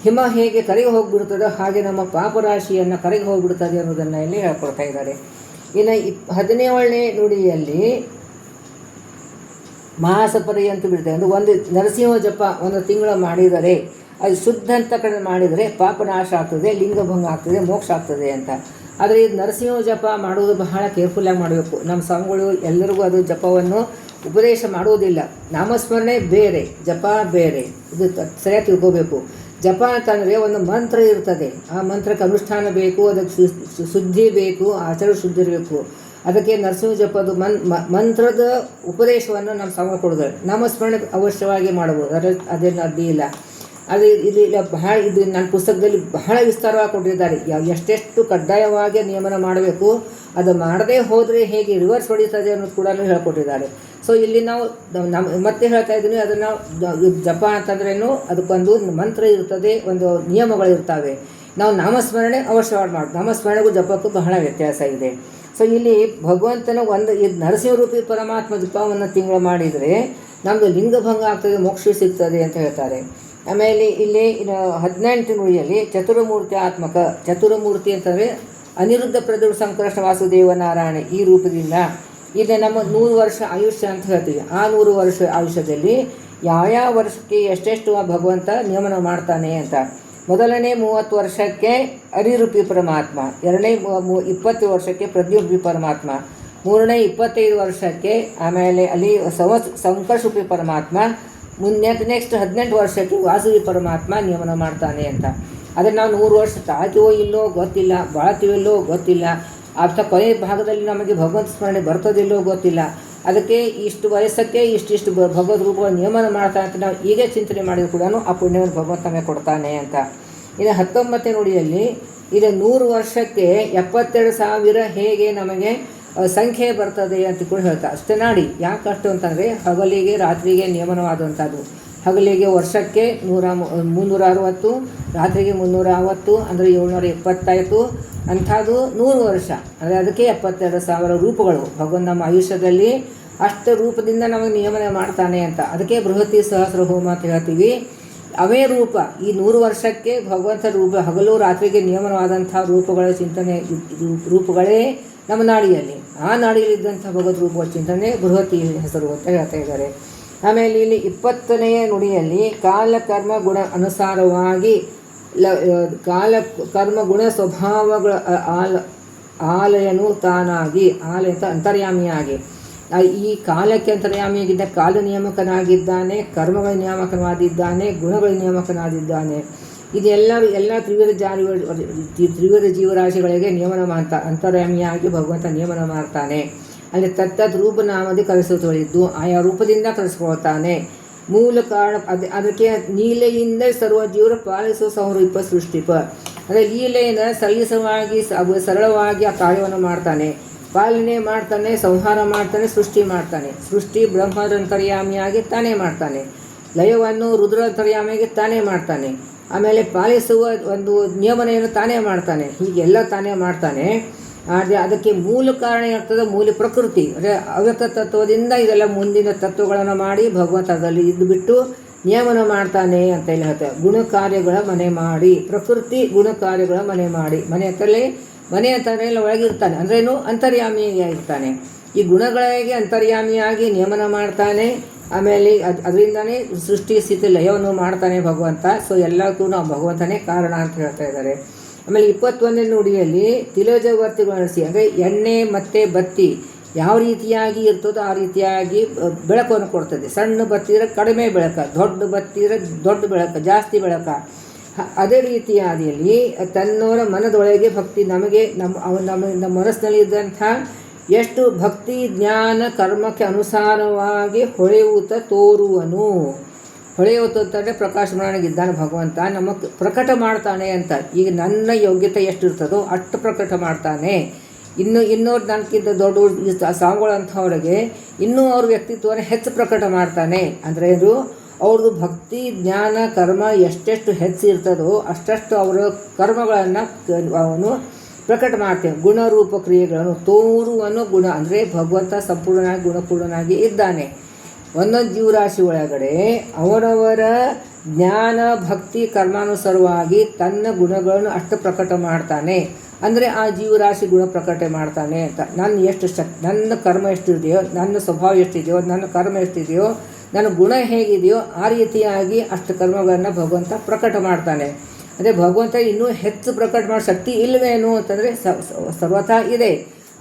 ಹಿಮ ಹೇಗೆ ಕರಗಿ ಹೋಗಿಬಿಡ್ತದೋ ಹಾಗೆ ನಮ್ಮ ಪಾಪರಾಶಿಯನ್ನು ಕರಗಿ ಹೋಗಿಬಿಡ್ತದೆ ಅನ್ನೋದನ್ನು ಇಲ್ಲಿ ಹೇಳ್ಕೊಡ್ತಾ ಇದ್ದಾರೆ. ಇನ್ನು 17ನೇ ನುಡಿಯಲ್ಲಿ ಮಾಸಪರಿ ಅಂತ ಬಿಡ್ತೇವೆ. ಅಂದರೆ ಒಂದು ನರಸಿಂಹ ಜಪ ಒಂದು ತಿಂಗಳು ಮಾಡಿದರೆ, ಅದು ಶುದ್ಧ ಅಂತ ಕಡೆ ಮಾಡಿದರೆ ಪಾಪನಾಶ ಆಗ್ತದೆ, ಲಿಂಗಭಂಗ ಆಗ್ತದೆ, ಮೋಕ್ಷ ಆಗ್ತದೆ ಅಂತ. ಆದರೆ ಇದು ನರಸಿಂಹ ಜಪ ಮಾಡುವುದು ಬಹಳ ಕೇರ್ಫುಲ್ಲಾಗಿ ಮಾಡಬೇಕು. ನಮ್ಮ ಸ್ವಾಮಿಗಳು ಎಲ್ಲರಿಗೂ ಅದು ಜಪವನ್ನು ಉಪದೇಶ ಮಾಡುವುದಿಲ್ಲ. ನಾಮಸ್ಮರಣೆ ಬೇರೆ, ಜಪ ಬೇರೆ. ಇದು ಸರಿಯಾಗಿ ತಿಳ್ಕೋಬೇಕು. ಜಪ ಅಂತಂದರೆ ಒಂದು ಮಂತ್ರ ಇರ್ತದೆ, ಆ ಮಂತ್ರಕ್ಕೆ ಅನುಷ್ಠಾನ ಬೇಕು, ಅದಕ್ಕೆ ಶುದ್ಧಿ ಬೇಕು, ಆಚಾರ ಶುದ್ಧಿ ಇರಬೇಕು. ಅದಕ್ಕೆ ನರಸಿಂಹ ಜಪದ ಮಂತ್ರದ ಉಪದೇಶವನ್ನು ನಮ್ಮ ಸ್ವಾಮಿ ಕೊಡೋದು. ನಾಮಸ್ಮರಣೆ ಅವಶ್ಯವಾಗಿ ಮಾಡಬಹುದು, ಅದೇನು ಅಡ್ಡಿ ಇಲ್ಲ. ಅದು ಇಲ್ಲಿ ಬಹಳ ಇದು ನನ್ನ ಪುಸ್ತಕದಲ್ಲಿ ಬಹಳ ವಿಸ್ತಾರವಾಗಿ ಕೊಟ್ಟಿದ್ದಾರೆ. ಎಷ್ಟೆಷ್ಟು ಕಡ್ಡಾಯವಾಗಿ ನಿಯಮನ ಮಾಡಬೇಕು, ಅದು ಮಾಡದೇ ಹೋದರೆ ಹೇಗೆ ರಿವರ್ಸ್ ಹೊಡಿತದೆ ಅನ್ನೋದು ಕೂಡ ಹೇಳ್ಕೊಟ್ಟಿದ್ದಾರೆ. ಸೊ ಇಲ್ಲಿ ನಾವು ಮತ್ತೆ ಹೇಳ್ತಾ ಇದ್ದೀನಿ, ಅದನ್ನು ಜಪ ಅಂತಂದ್ರೇನು, ಅದಕ್ಕೊಂದು ಮಂತ್ರ ಇರ್ತದೆ, ಒಂದು ನಿಯಮಗಳಿರ್ತವೆ. ನಾವು ನಾಮಸ್ಮರಣೆ ಅವಶ್ಯವಾಗಿ ಮಾಡೋದು. ನಾಮಸ್ಮರಣೆಗೂ ಜಪಕ್ಕೂ ಬಹಳ ವ್ಯತ್ಯಾಸ ಇದೆ. ಸೊ ಇಲ್ಲಿ ಭಗವಂತನ ಒಂದು ನರಸಿಂಹರೂಪಿ ಪರಮಾತ್ಮ ಜಪವನ್ನು ತಿಂಗಳು ಮಾಡಿದರೆ ನಮ್ಮದು ಲಿಂಗಭಂಗ ಆಗ್ತದೆ, ಮೋಕ್ಷ ಸಿಗ್ತದೆ ಅಂತ ಹೇಳ್ತಾರೆ. ಆಮೇಲೆ ಇಲ್ಲಿ 18 ನುಡಿಯಲ್ಲಿ ಚತುರ್ಮೂರ್ತಿ ಆತ್ಮಕ. ಚತುರ್ಮೂರ್ತಿ ಅಂತಂದರೆ ಅನಿರುದ್ಧ ಪ್ರದುರ್ ಸಂಕೃಷ್ಣ ವಾಸುದೇವ ನಾರಾಯಣ ಈ ರೂಪದಿಂದ. ಇದು ನಮ್ಮ 100 ವರ್ಷ ಆಯುಷ್ಯ ಅಂತ ಹೇಳ್ತೀವಿ. ಆ 100 ವರ್ಷ ಆಯುಷ್ಯದಲ್ಲಿ ಯಾವ ವರ್ಷಕ್ಕೆ ಎಷ್ಟೆಷ್ಟು ಭಗವಂತ ನಿಯಮನ ಮಾಡ್ತಾನೆ ಅಂತ. ಮೊದಲನೇ 30 ವರ್ಷಕ್ಕೆ ಅರಿರೂಪಿ ಪರಮಾತ್ಮ, ಎರಡನೇ 20 ವರ್ಷಕ್ಕೆ ಪ್ರದ್ಯುಮ್ನ ಪರಮಾತ್ಮ, ಮೂರನೇ 25 ವರ್ಷಕ್ಕೆ ಆಮೇಲೆ ಅಲ್ಲಿ ಸಂಕರ್ಷರೂಪಿ ಪರಮಾತ್ಮ, ನೆಕ್ಸ್ಟ್ 18 ವರ್ಷಕ್ಕೆ ವಾಸುವಿ ಪರಮಾತ್ಮ ನಿಯಮನ ಮಾಡ್ತಾನೆ ಅಂತ. ಅದನ್ನು ನಾವು 100 ವರ್ಷ ತಾಳ್ತೀವೋ ಇಲ್ಲೋ ಗೊತ್ತಿಲ್ಲ, ಬಾಳ್ತೀವಿಲ್ಲೋ ಗೊತ್ತಿಲ್ಲ. ಅರ್ಥ ಕೊನೆ ಭಾಗದಲ್ಲಿ ನಮಗೆ ಭಗವಂತ ಸ್ಮರಣೆ ಬರ್ತದಿಲ್ಲೋ ಗೊತ್ತಿಲ್ಲ. ಅದಕ್ಕೆ ಇಷ್ಟು ವಯಸ್ಸಕ್ಕೆ ಇಷ್ಟಿಷ್ಟು ಭಗವದ್ ರೂಪಗಳ ನಿಯಮನ ಮಾಡ್ತಾನೆ ಅಂತ ನಾವು ಈಗ ಚಿಂತನೆ ಮಾಡಿದ್ರು ಕೂಡ ಆ ಪುಣ್ಯವನ್ನು ಭಗವಂತ ನಮಗೆ ಕೊಡ್ತಾನೆ ಅಂತ. ಇನ್ನು 19ನೇ ನುಡಿಯಲ್ಲಿ ಇದು 100 ವರ್ಷಕ್ಕೆ 72,000 ಹೇಗೆ ನಮಗೆ ಸಂಖ್ಯೆ ಬರ್ತದೆ ಅಂತ ಕೂಡ ಹೇಳ್ತಾರೆ. ಅಷ್ಟೇ ನಾಡಿ ಯಾಕಷ್ಟು ಅಂತಂದರೆ ಹಗಲಿಗೆ ರಾತ್ರಿಗೆ ನಿಯಮನವಾದಂಥದ್ದು. ಹಗಲಿಗೆ ವರ್ಷಕ್ಕೆ 360, ರಾತ್ರಿಗೆ 360, ಅಂದರೆ 770 ಅಂಥದ್ದು 100 ವರ್ಷ. ಅಂದರೆ ಅದಕ್ಕೆ 72,000 ರೂಪಗಳು. ಭಗವಂತ ನಮ್ಮ ಆಯುಷ್ಯದಲ್ಲಿ ಅಷ್ಟು ರೂಪದಿಂದ ನಮಗೆ ನಿಯಮನ ಮಾಡ್ತಾನೆ ಅಂತ. ಅದಕ್ಕೆ ಬೃಹತಿ ಸಹಸ್ರ ಹೋಮ ಅಂತ ಹೇಳ್ತೀವಿ. ಅವೇ ರೂಪ ಈ 100 ವರ್ಷಕ್ಕೆ ಭಗವಂತ ರೂಪ ಹಗಲು ರಾತ್ರಿಗೆ ನಿಯಮನವಾದಂಥ ರೂಪಗಳ ಚಿಂತನೆ, ರೂಪಗಳೇ ನಮ್ಮ ನಾಡಿಯಲ್ಲಿ. ಆ ನಾಡಿಯಲ್ಲಿದ್ದಂಥ ಭಗವದ್ ರೂಪಗಳ ಚಿಂತನೆ ಬೃಹತಿ ಹೆಸರು ಅಂತ ಹೇಳ್ತಾ ಇದ್ದಾರೆ. ಆಮೇಲೆ ಇಲ್ಲಿ 20ನೇ ನುಡಿಯಲ್ಲಿ ಕಾಲಕರ್ಮ ಗುಣ ಅನುಸಾರವಾಗಿ ಕರ್ಮ ಗುಣ ಸ್ವಭಾವಗಳ ಆಲಯನು ತಾನಾಗಿ, ಆಲಯ ಅಂತ ಅಂತರ್ಯಾಮಿಯಾಗಿ, ಈ ಕಾಲಕ್ಕೆ ಅಂತರ್ಯಾಮಿಯಾಗಿದ್ದ ಕಾಲ ನಿಯಾಮಕನಾಗಿದ್ದಾನೆ, ಕರ್ಮಗಳ ನಿಯಾಮಕನಾಗಿದ್ದಾನೆ, ಗುಣಗಳ ನಿಯಾಮಕನಾಗಿದ್ದಾನೆ. ಎಲ್ಲ ತ್ರಿವಿಧ ಜೀವರಾಶಿಗಳಿಗೆ ನಿಯಮನ ಮಾಡ್ತಾ ಅಂತರ್ಯಾಮಿಯಾಗಿ ಭಗವಂತ ನಿಯಮನ ಮಾಡ್ತಾನೆ. ಅಲ್ಲಿ ತತ್ತದ್ ರೂಪನಾಮದಿ ಕಲಿಸುತ್ತಲಿದ್ದು ಆಯಾ ರೂಪದಿಂದ ಕಲಿಸ್ಕೊಳ್ತಾನೆ. ಮೂಲ ಕಾರಣ ಅದಕ್ಕೆ ಲೀಲೆಯಿಂದ ಸರ್ವ ಜೀವರ ಪಾಲಿಸುವ ಸಂರೂಪ ಸೃಷ್ಟಿಪ. ಅಂದರೆ ಲೀಲೆಯಿಂದ ಸರಳವಾಗಿ ಆ ಕಾರ್ಯವನ್ನು ಮಾಡ್ತಾನೆ, ಪಾಲನೆ ಮಾಡ್ತಾನೆ, ಸಂಹಾರ ಮಾಡ್ತಾನೆ, ಸೃಷ್ಟಿ ಮಾಡ್ತಾನೆ. ಸೃಷ್ಟಿ ಬ್ರಹ್ಮದಂತರ್ಯಾಮಿಯಾಗಿ ತಾನೇ ಮಾಡ್ತಾನೆ, ಲಯವನ್ನು ರುದ್ರಂತರ್ಯಾಮಿಯಾಗಿ ತಾನೇ ಮಾಡ್ತಾನೆ, ಆಮೇಲೆ ಪಾಲಿಸುವ ಒಂದು ನಿಯಮನೆಯನ್ನು ತಾನೇ ಮಾಡ್ತಾನೆ. ಹೀಗೆಲ್ಲ ತಾನೇ ಮಾಡ್ತಾನೆ. ಆದರೆ ಅದಕ್ಕೆ ಮೂಲ ಕಾರಣ ಏನಾಗ್ತದೆ, ಮೂಲ ಪ್ರಕೃತಿ. ಅಂದರೆ ಅವ್ಯಕ್ತ ತತ್ವದಿಂದ ಇದೆಲ್ಲ ಮುಂದಿನ ತತ್ವಗಳನ್ನು ಮಾಡಿ ಭಗವಂತ ಅದರಲ್ಲಿ ಇದ್ದು ಬಿಟ್ಟು ನಿಯಮನ ಮಾಡ್ತಾನೆ ಅಂತ ಹೇಳಿ ಹೇಳ್ತಾರೆ. ಗುಣ ಕಾರ್ಯಗಳ ಮನೆ ಮಾಡಿ, ಪ್ರಕೃತಿ ಗುಣ ಕಾರ್ಯಗಳ ಮನೆ ಮಾಡಿ. ಮನೆ ಅಂತಲೇ ಒಳಗಿರ್ತಾನೆ, ಅಂದ್ರೇನು ಅಂತರ್ಯಾಮಿಯಾಗಿರ್ತಾನೆ. ಈ ಗುಣಗಳಿಗೆ ಅಂತರ್ಯಾಮಿಯಾಗಿ ನಿಯಮನ ಮಾಡ್ತಾನೆ. ಆಮೇಲೆ ಅದರಿಂದನೇ ಸೃಷ್ಟಿ ಸ್ಥಿತಿ ಲಯವನ್ನು ಮಾಡ್ತಾನೆ ಭಗವಂತ. ಸೊ ಎಲ್ಲಕ್ಕೂ ನಾವು ಭಗವಂತನೇ ಕಾರಣ ಅಂತ ಹೇಳ್ತಾ ಇದ್ದಾರೆ. ಆಮೇಲೆ 21ನೇ ನುಡಿಯಲ್ಲಿ ತಿಲೋಜವರ್ತಿಗಳು ನಡೆಸಿ, ಅಂದರೆ ಎಣ್ಣೆ ಮತ್ತು ಬತ್ತಿ ಯಾವ ರೀತಿಯಾಗಿ ಇರ್ತದೋ ಆ ರೀತಿಯಾಗಿ ಬೆಳಕನ್ನು ಕೊಡ್ತದೆ. ಸಣ್ಣ ಬತ್ತಿದ್ರೆ ಕಡಿಮೆ ಬೆಳಕ, ದೊಡ್ಡ ಬತ್ತಿದ್ರೆ ದೊಡ್ಡ ಬೆಳಕ, ಜಾಸ್ತಿ ಬೆಳಕ. ಅದೇ ರೀತಿಯಾದಿಯಲ್ಲಿ ತನ್ನವರ ಮನದೊಳಗೆ ಭಕ್ತಿ ನಮಗೆ ನಮ್ಮ ಮನಸ್ಸಿನಲ್ಲಿ ಇದ್ದಂಥ ಎಷ್ಟು ಭಕ್ತಿ ಜ್ಞಾನ ಕರ್ಮಕ್ಕೆ ಅನುಸಾರವಾಗಿ ಹೊಳೆಯುತ್ತ ತೋರುವನು. ಹೊಳೆಯುವುದು ಅಂತಂದರೆ ಪ್ರಕಾಶಮಾನನಾಗಿದ್ದಾನೆ ಭಗವಂತ, ನಮಗೆ ಪ್ರಕಟ ಮಾಡ್ತಾನೆ ಅಂತ. ಈಗ ನನ್ನ ಯೋಗ್ಯತೆ ಎಷ್ಟಿರ್ತದೋ ಅಷ್ಟು ಪ್ರಕಟ ಮಾಡ್ತಾನೆ. ಇನ್ನೂರು ನನಗಿಂತ ದೊಡ್ಡ ಸಾವುಗಳಂಥವ್ರಿಗೆ ಇನ್ನೂ ಅವ್ರ ವ್ಯಕ್ತಿತ್ವವನ್ನು ಹೆಚ್ಚು ಪ್ರಕಟ ಮಾಡ್ತಾನೆ. ಅಂದರೆ ಇದು ಅವ್ರದ್ದು ಭಕ್ತಿ ಜ್ಞಾನ ಕರ್ಮ ಎಷ್ಟೆಷ್ಟು ಹೆಚ್ಚಿರ್ತದೋ ಅಷ್ಟಷ್ಟು ಅವರ ಕರ್ಮಗಳನ್ನು ಅವನು ಪ್ರಕಟ ಮಾಡ್ತೇವೆ. ಗುಣರೂಪ ಕ್ರಿಯೆಗಳನ್ನು ತೋರುವನು ಗುಣ ಅಂದರೆ ಭಗವಂತ ಸಂಪೂರ್ಣನಾಗಿ ಗುಣಪೂರ್ಣನಾಗಿ ಇದ್ದಾನೆ. ಒಂದೊಂದು ಜೀವರಾಶಿ ಒಳಗಡೆ ಅವರವರ ಜ್ಞಾನ ಭಕ್ತಿ ಕರ್ಮಾನುಸಾರವಾಗಿ ತನ್ನ ಗುಣಗಳನ್ನು ಅಷ್ಟು ಪ್ರಕಟ ಮಾಡ್ತಾನೆ. ಅಂದರೆ ಆ ಜೀವರಾಶಿ ಗುಣ ಪ್ರಕಟ ಮಾಡ್ತಾನೆ ಅಂತ. ನನ್ನ ಕರ್ಮ ಎಷ್ಟಿದೆಯೋ, ನನ್ನ ಸ್ವಭಾವ ಎಷ್ಟಿದೆಯೋ, ನನ್ನ ಕರ್ಮ ಎಷ್ಟಿದೆಯೋ, ನನ್ನ ಗುಣ ಹೇಗಿದೆಯೋ ಆ ರೀತಿಯಾಗಿ ಅಷ್ಟು ಕರ್ಮಗಳನ್ನು ಭಗವಂತ ಪ್ರಕಟ ಮಾಡ್ತಾನೆ. ಅದೇ ಭಗವಂತ ಇನ್ನೂ ಹೆಚ್ಚು ಪ್ರಕಟ ಮಾಡೋ ಶಕ್ತಿ ಇಲ್ಲವೇನು ಅಂತಂದರೆ ಸರ್ವಥಾ ಇದೆ.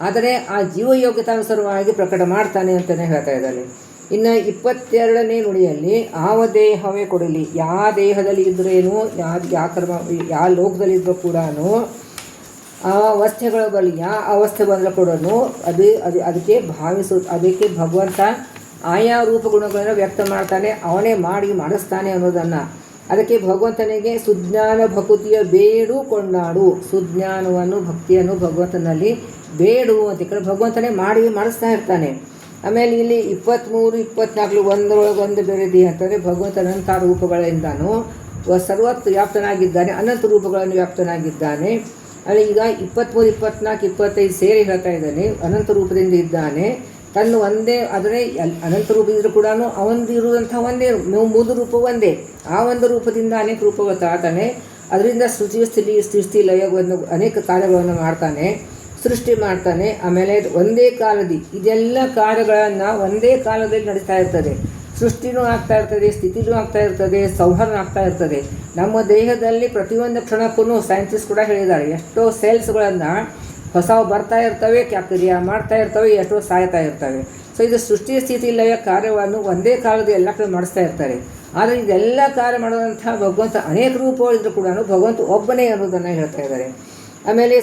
ಆದರೆ ಆ ಜೀವಯೋಗ್ಯತಾನುಸಾರವಾಗಿ ಪ್ರಕಟ ಮಾಡ್ತಾನೆ ಅಂತಲೇ ಹೇಳ್ತಾ ಇದ್ದಾನೆ. ಇನ್ನು 22ನೇ ನುಡಿಯಲ್ಲಿ ಆವ ದೇಹವೇ ಕೊಡಲಿ, ಯಾವ ದೇಹದಲ್ಲಿ ಇದ್ರೇನು, ಯಾವ ಕರ್ಮ ಯಾವ ಲೋಕದಲ್ಲಿದ್ದರೂ ಕೂಡ ಆ ಅವಸ್ಥೆಗಳು ಬರಲಿ, ಯಾವ ಅವಸ್ಥೆ ಬಂದರೆ ಕೂಡ ಅದಕ್ಕೆ ಭಗವಂತ ಆಯಾ ರೂಪಗುಣಗಳನ್ನು ವ್ಯಕ್ತ ಮಾಡ್ತಾನೆ, ಅವನೇ ಮಾಡಿಸ್ತಾನೆ ಅನ್ನೋದನ್ನು. ಅದಕ್ಕೆ ಭಗವಂತನಿಗೆ ಸುಜ್ಞಾನ ಭಕುತಿಯ ಬೇಡು ಕೊಂಡಾಡು, ಸುಜ್ಞಾನವನ್ನು ಭಕ್ತಿಯನ್ನು ಭಗವಂತನಲ್ಲಿ ಬೇಡು ಅಂತ ಈ ಕಡೆ ಭಗವಂತನೇ ಮಾಡಿಸ್ತಾ ಇರ್ತಾನೆ. ಆಮೇಲೆ ಇಲ್ಲಿ 23, 24 ಒಂದರೊಳಗೆ ಒಂದು ಬೇರೆದಿ ಅಂತಂದರೆ ಭಗವಂತ ಅನಂತ ರೂಪಗಳಿಂದನೂ ಸರ್ವತ್ರ ವ್ಯಾಪ್ತನಾಗಿದ್ದಾನೆ, ಅನಂತ ರೂಪಗಳನ್ನು ವ್ಯಾಪ್ತನಾಗಿದ್ದಾನೆ. ಅಲ್ಲಿ ಈಗ 23, 24, 25 ಸೇರಿ ಹೇಳ್ತಾ ಇದ್ದಾನೆ. ಅನಂತ ರೂಪದಿಂದ ಇದ್ದಾನೆ, ತನ್ನ ಒಂದೇ. ಆದರೆ ಅನಂತ ರೂಪ ಇದ್ರೂ ಕೂಡ ಅವನದು ಇರುವಂಥ ಒಂದೇ ಮೂಲ ರೂಪ ಒಂದೇ. ಆ ಒಂದು ರೂಪದಿಂದ ಅನೇಕ ರೂಪಗಳು ತಾಳ್ತಾನೆ. ಅದರಿಂದ ಸೃಷ್ಟಿ ಲಯವನ್ನು ಅನೇಕ ಕಾರ್ಯಗಳನ್ನು ಮಾಡ್ತಾನೆ, ಸೃಷ್ಟಿ ಮಾಡ್ತಾನೆ. ಆಮೇಲೆ ಒಂದೇ ಕಾಲದಿ ಇದೆಲ್ಲ ಕಾರ್ಯಗಳನ್ನು ಒಂದೇ ಕಾಲದಲ್ಲಿ ನಡೀತಾ ಇರ್ತದೆ. ಸೃಷ್ಟಿನೂ ಆಗ್ತಾ ಇರ್ತದೆ, ಸ್ಥಿತಿನೂ ಆಗ್ತಾ ಇರ್ತದೆ, ಸಂಹಾರ ಆಗ್ತಾ ಇರ್ತದೆ. ನಮ್ಮ ದೇಹದಲ್ಲಿ ಪ್ರತಿಯೊಂದು ಕ್ಷಣಕ್ಕೂ ಸೈಂಟಿಸ್ಟ್ ಕೂಡ ಹೇಳಿದ್ದಾರೆ, ಎಷ್ಟೋ ಸೆಲ್ಸ್ಗಳನ್ನು ಹೊಸವು ಬರ್ತಾ ಇರ್ತವೆ, ಕ್ರಿಯೆ ಮಾಡ್ತಾ ಇರ್ತವೆ, ಎಷ್ಟೋ ಸಾಯ್ತಾ ಇರ್ತವೆ. ಸೊ ಇದು ಸೃಷ್ಟಿ ಸ್ಥಿತಿ ಲಯ ಕಾರ್ಯವನ್ನು ಒಂದೇ ಕಾಲದಲ್ಲಿ ಎಲ್ಲ ಕಡೆ ಮಾಡಿಸ್ತಾ ಇರ್ತಾರೆ. ಆದರೆ ಇದೆಲ್ಲ ಕಾರ್ಯ ಮಾಡುವಂಥ ಭಗವಂತ ಅನೇಕ ರೂಪಗಳಿದ್ರೂ ಕೂಡ ಭಗವಂತ ಒಬ್ಬನೇ ಅನ್ನೋದನ್ನು ಹೇಳ್ತಾ ಇದ್ದಾರೆ. ಆಮೇಲೆ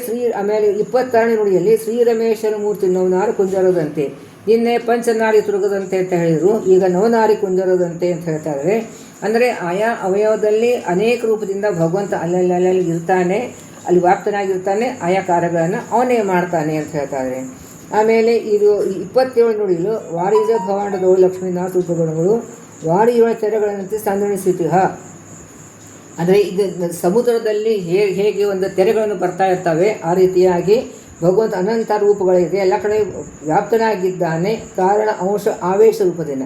22ನೇ ನುಡಿಯಲ್ಲಿ ಶ್ರೀರಮೇಶನ ಮೂರ್ತಿ ನವನಾರಿ ಕುಂಜರದಂತೆ, ನಿನ್ನೆ ಪಂಚನಾಡಿ ತುರುಗದಂತೆ ಅಂತ ಹೇಳಿದರು, ಈಗ ನವನಾರಿ ಕುಂಜರದಂತೆ ಅಂತ ಹೇಳ್ತಾ ಇದ್ದಾರೆ. ಅಂದರೆ ಆಯಾ ಅವಯವದಲ್ಲಿ ಅನೇಕ ರೂಪದಿಂದ ಭಗವಂತ ಅಲ್ಲಲ್ಲಿ ಇರ್ತಾನೆ, ಅಲ್ಲಿ ವ್ಯಾಪ್ತನಾಗಿರ್ತಾನೆ, ಆಯಾ ಕಾರ್ಯಗಳನ್ನು ಅವನೇ ಮಾಡ್ತಾನೆ ಅಂತ ಹೇಳ್ತಾರೆ. ಆಮೇಲೆ ಇದು 27 ನುಡಿಯಲು ವಾರಿಜ ಭವಾಂಡದೋಳು ಲಕ್ಷ್ಮೀನಾಥ ರೂಪಗುಣಗಳು ವಾರಿಯೊಳ ತೆರೆಗಳಂತೆ ಸಂದಣಿಸಿತಿಹ. ಅಂದರೆ ಇದು ಸಮುದ್ರದಲ್ಲಿ ಹೇಗೆ ಒಂದು ತೆರೆಗಳನ್ನು ಬರ್ತಾ ಇರ್ತವೆ ಆ ರೀತಿಯಾಗಿ ಭಗವಂತ ಅನಂತ ರೂಪಗಳಿದೆ, ಎಲ್ಲ ಕಡೆ ವ್ಯಾಪ್ತನಾಗಿದ್ದಾನೆ. ಕಾರಣ ಅಂಶ ಆವೇಶ ರೂಪದಿಂದ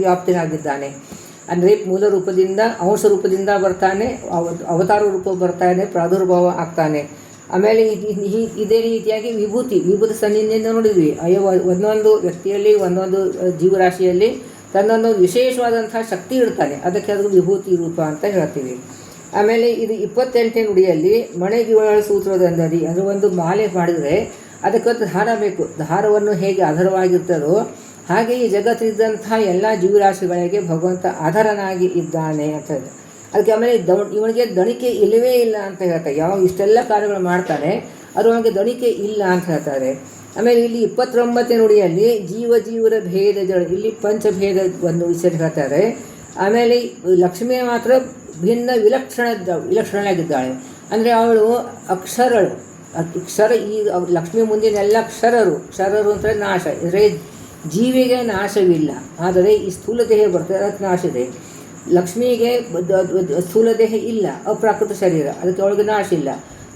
ವ್ಯಾಪ್ತನಾಗಿದ್ದಾನೆ. ಅಂದರೆ ಮೂಲ ರೂಪದಿಂದ ಅಂಶ ರೂಪದಿಂದ ಬರ್ತಾನೆ, ಅವತಾರ ರೂಪ ಬರ್ತಾನೆ, ಪ್ರಾದುರ್ಭಾವ ಆಗ್ತಾನೆ. ಆಮೇಲೆ ಇದೇ ರೀತಿಯಾಗಿ ವಿಭೂತಿ ಸನ್ನಿಧಿಯಿಂದ ನೋಡಿದ್ವಿ. ಒಂದೊಂದು ವ್ಯಕ್ತಿಯಲ್ಲಿ ಒಂದೊಂದು ಜೀವರಾಶಿಯಲ್ಲಿ ತನ್ನೊಂದು ವಿಶೇಷವಾದಂಥ ಶಕ್ತಿ ಇಡ್ತಾನೆ, ಅದಕ್ಕೆ ಅದು ವಿಭೂತಿ ರೂಪ ಅಂತ ಹೇಳ್ತೀವಿ. ಆಮೇಲೆ ಇದು 28ನೇ ನುಡಿಯಲ್ಲಿ ಮಣೆಗಿವಳ ಸೂತ್ರದಂದರಿ, ಅಂದರೆ ಒಂದು ಮಾಲೆ ಮಾಡಿದರೆ ಅದಕ್ಕೊಂದು ದಾರ ಬೇಕು. ದಾರವನ್ನು ಹೇಗೆ ಆಧಾರವಾಗಿರ್ತದೋ ಹಾಗೆ ಈ ಜಗತ್ತಿದ್ದಂಥ ಎಲ್ಲ ಜೀವರಾಶಿಗಳಿಗೆ ಭಗವಂತ ಆಧಾರನಾಗಿ ಇದ್ದಾನೆ ಅಂತ ಹೇಳ್ತಾರೆ. ಅದಕ್ಕೆ ಆಮೇಲೆ ಇವನಿಗೆ ದಣಿಕೆ ಇಲ್ಲವೇ ಇಲ್ಲ ಅಂತ ಹೇಳ್ತಾರೆ. ಇಷ್ಟೆಲ್ಲ ಕಾರ್ಯಗಳು ಮಾಡ್ತಾನೆ, ಅದು ಅವನಿಗೆ ದಣಿಕೆ ಇಲ್ಲ ಅಂತ ಹೇಳ್ತಾರೆ. ಆಮೇಲೆ ಇಲ್ಲಿ 29ನೇ ನುಡಿಯಲ್ಲಿ ಜೀವರ ಭೇದ ಇಲ್ಲಿ ಪಂಚಭೇದ ಒಂದು ವಿಷಯ ಹೇಳ್ತಾರೆ. ಆಮೇಲೆ ಲಕ್ಷ್ಮಿಯ ಮಾತ್ರ ಭಿನ್ನ ವಿಲಕ್ಷಣನಾಗಿದ್ದಾಳೆ. ಅಂದರೆ ಅವಳು ಅಕ್ಷರ ಈ ಲಕ್ಷ್ಮಿ ಮುಂದಿನ ಎಲ್ಲ ಕ್ಷರರು ಅಂದರೆ ನಾಶ. ಅಂದರೆ ಜೀವಿಗೆ ನಾಶವಿಲ್ಲ, ಆದರೆ ಈ ಸ್ಥೂಲ ದೇಹ ಬರ್ತದೆ, ಅದಕ್ಕೆ ನಾಶ ಇದೆ. ಲಕ್ಷ್ಮಿಗೆ ಸ್ಥೂಲ ದೇಹ ಇಲ್ಲ, ಅಪ್ರಾಕೃತ ಶರೀರ, ಅದಕ್ಕೆ ಅವಳಿಗೆ ನಾಶ ಇಲ್ಲ.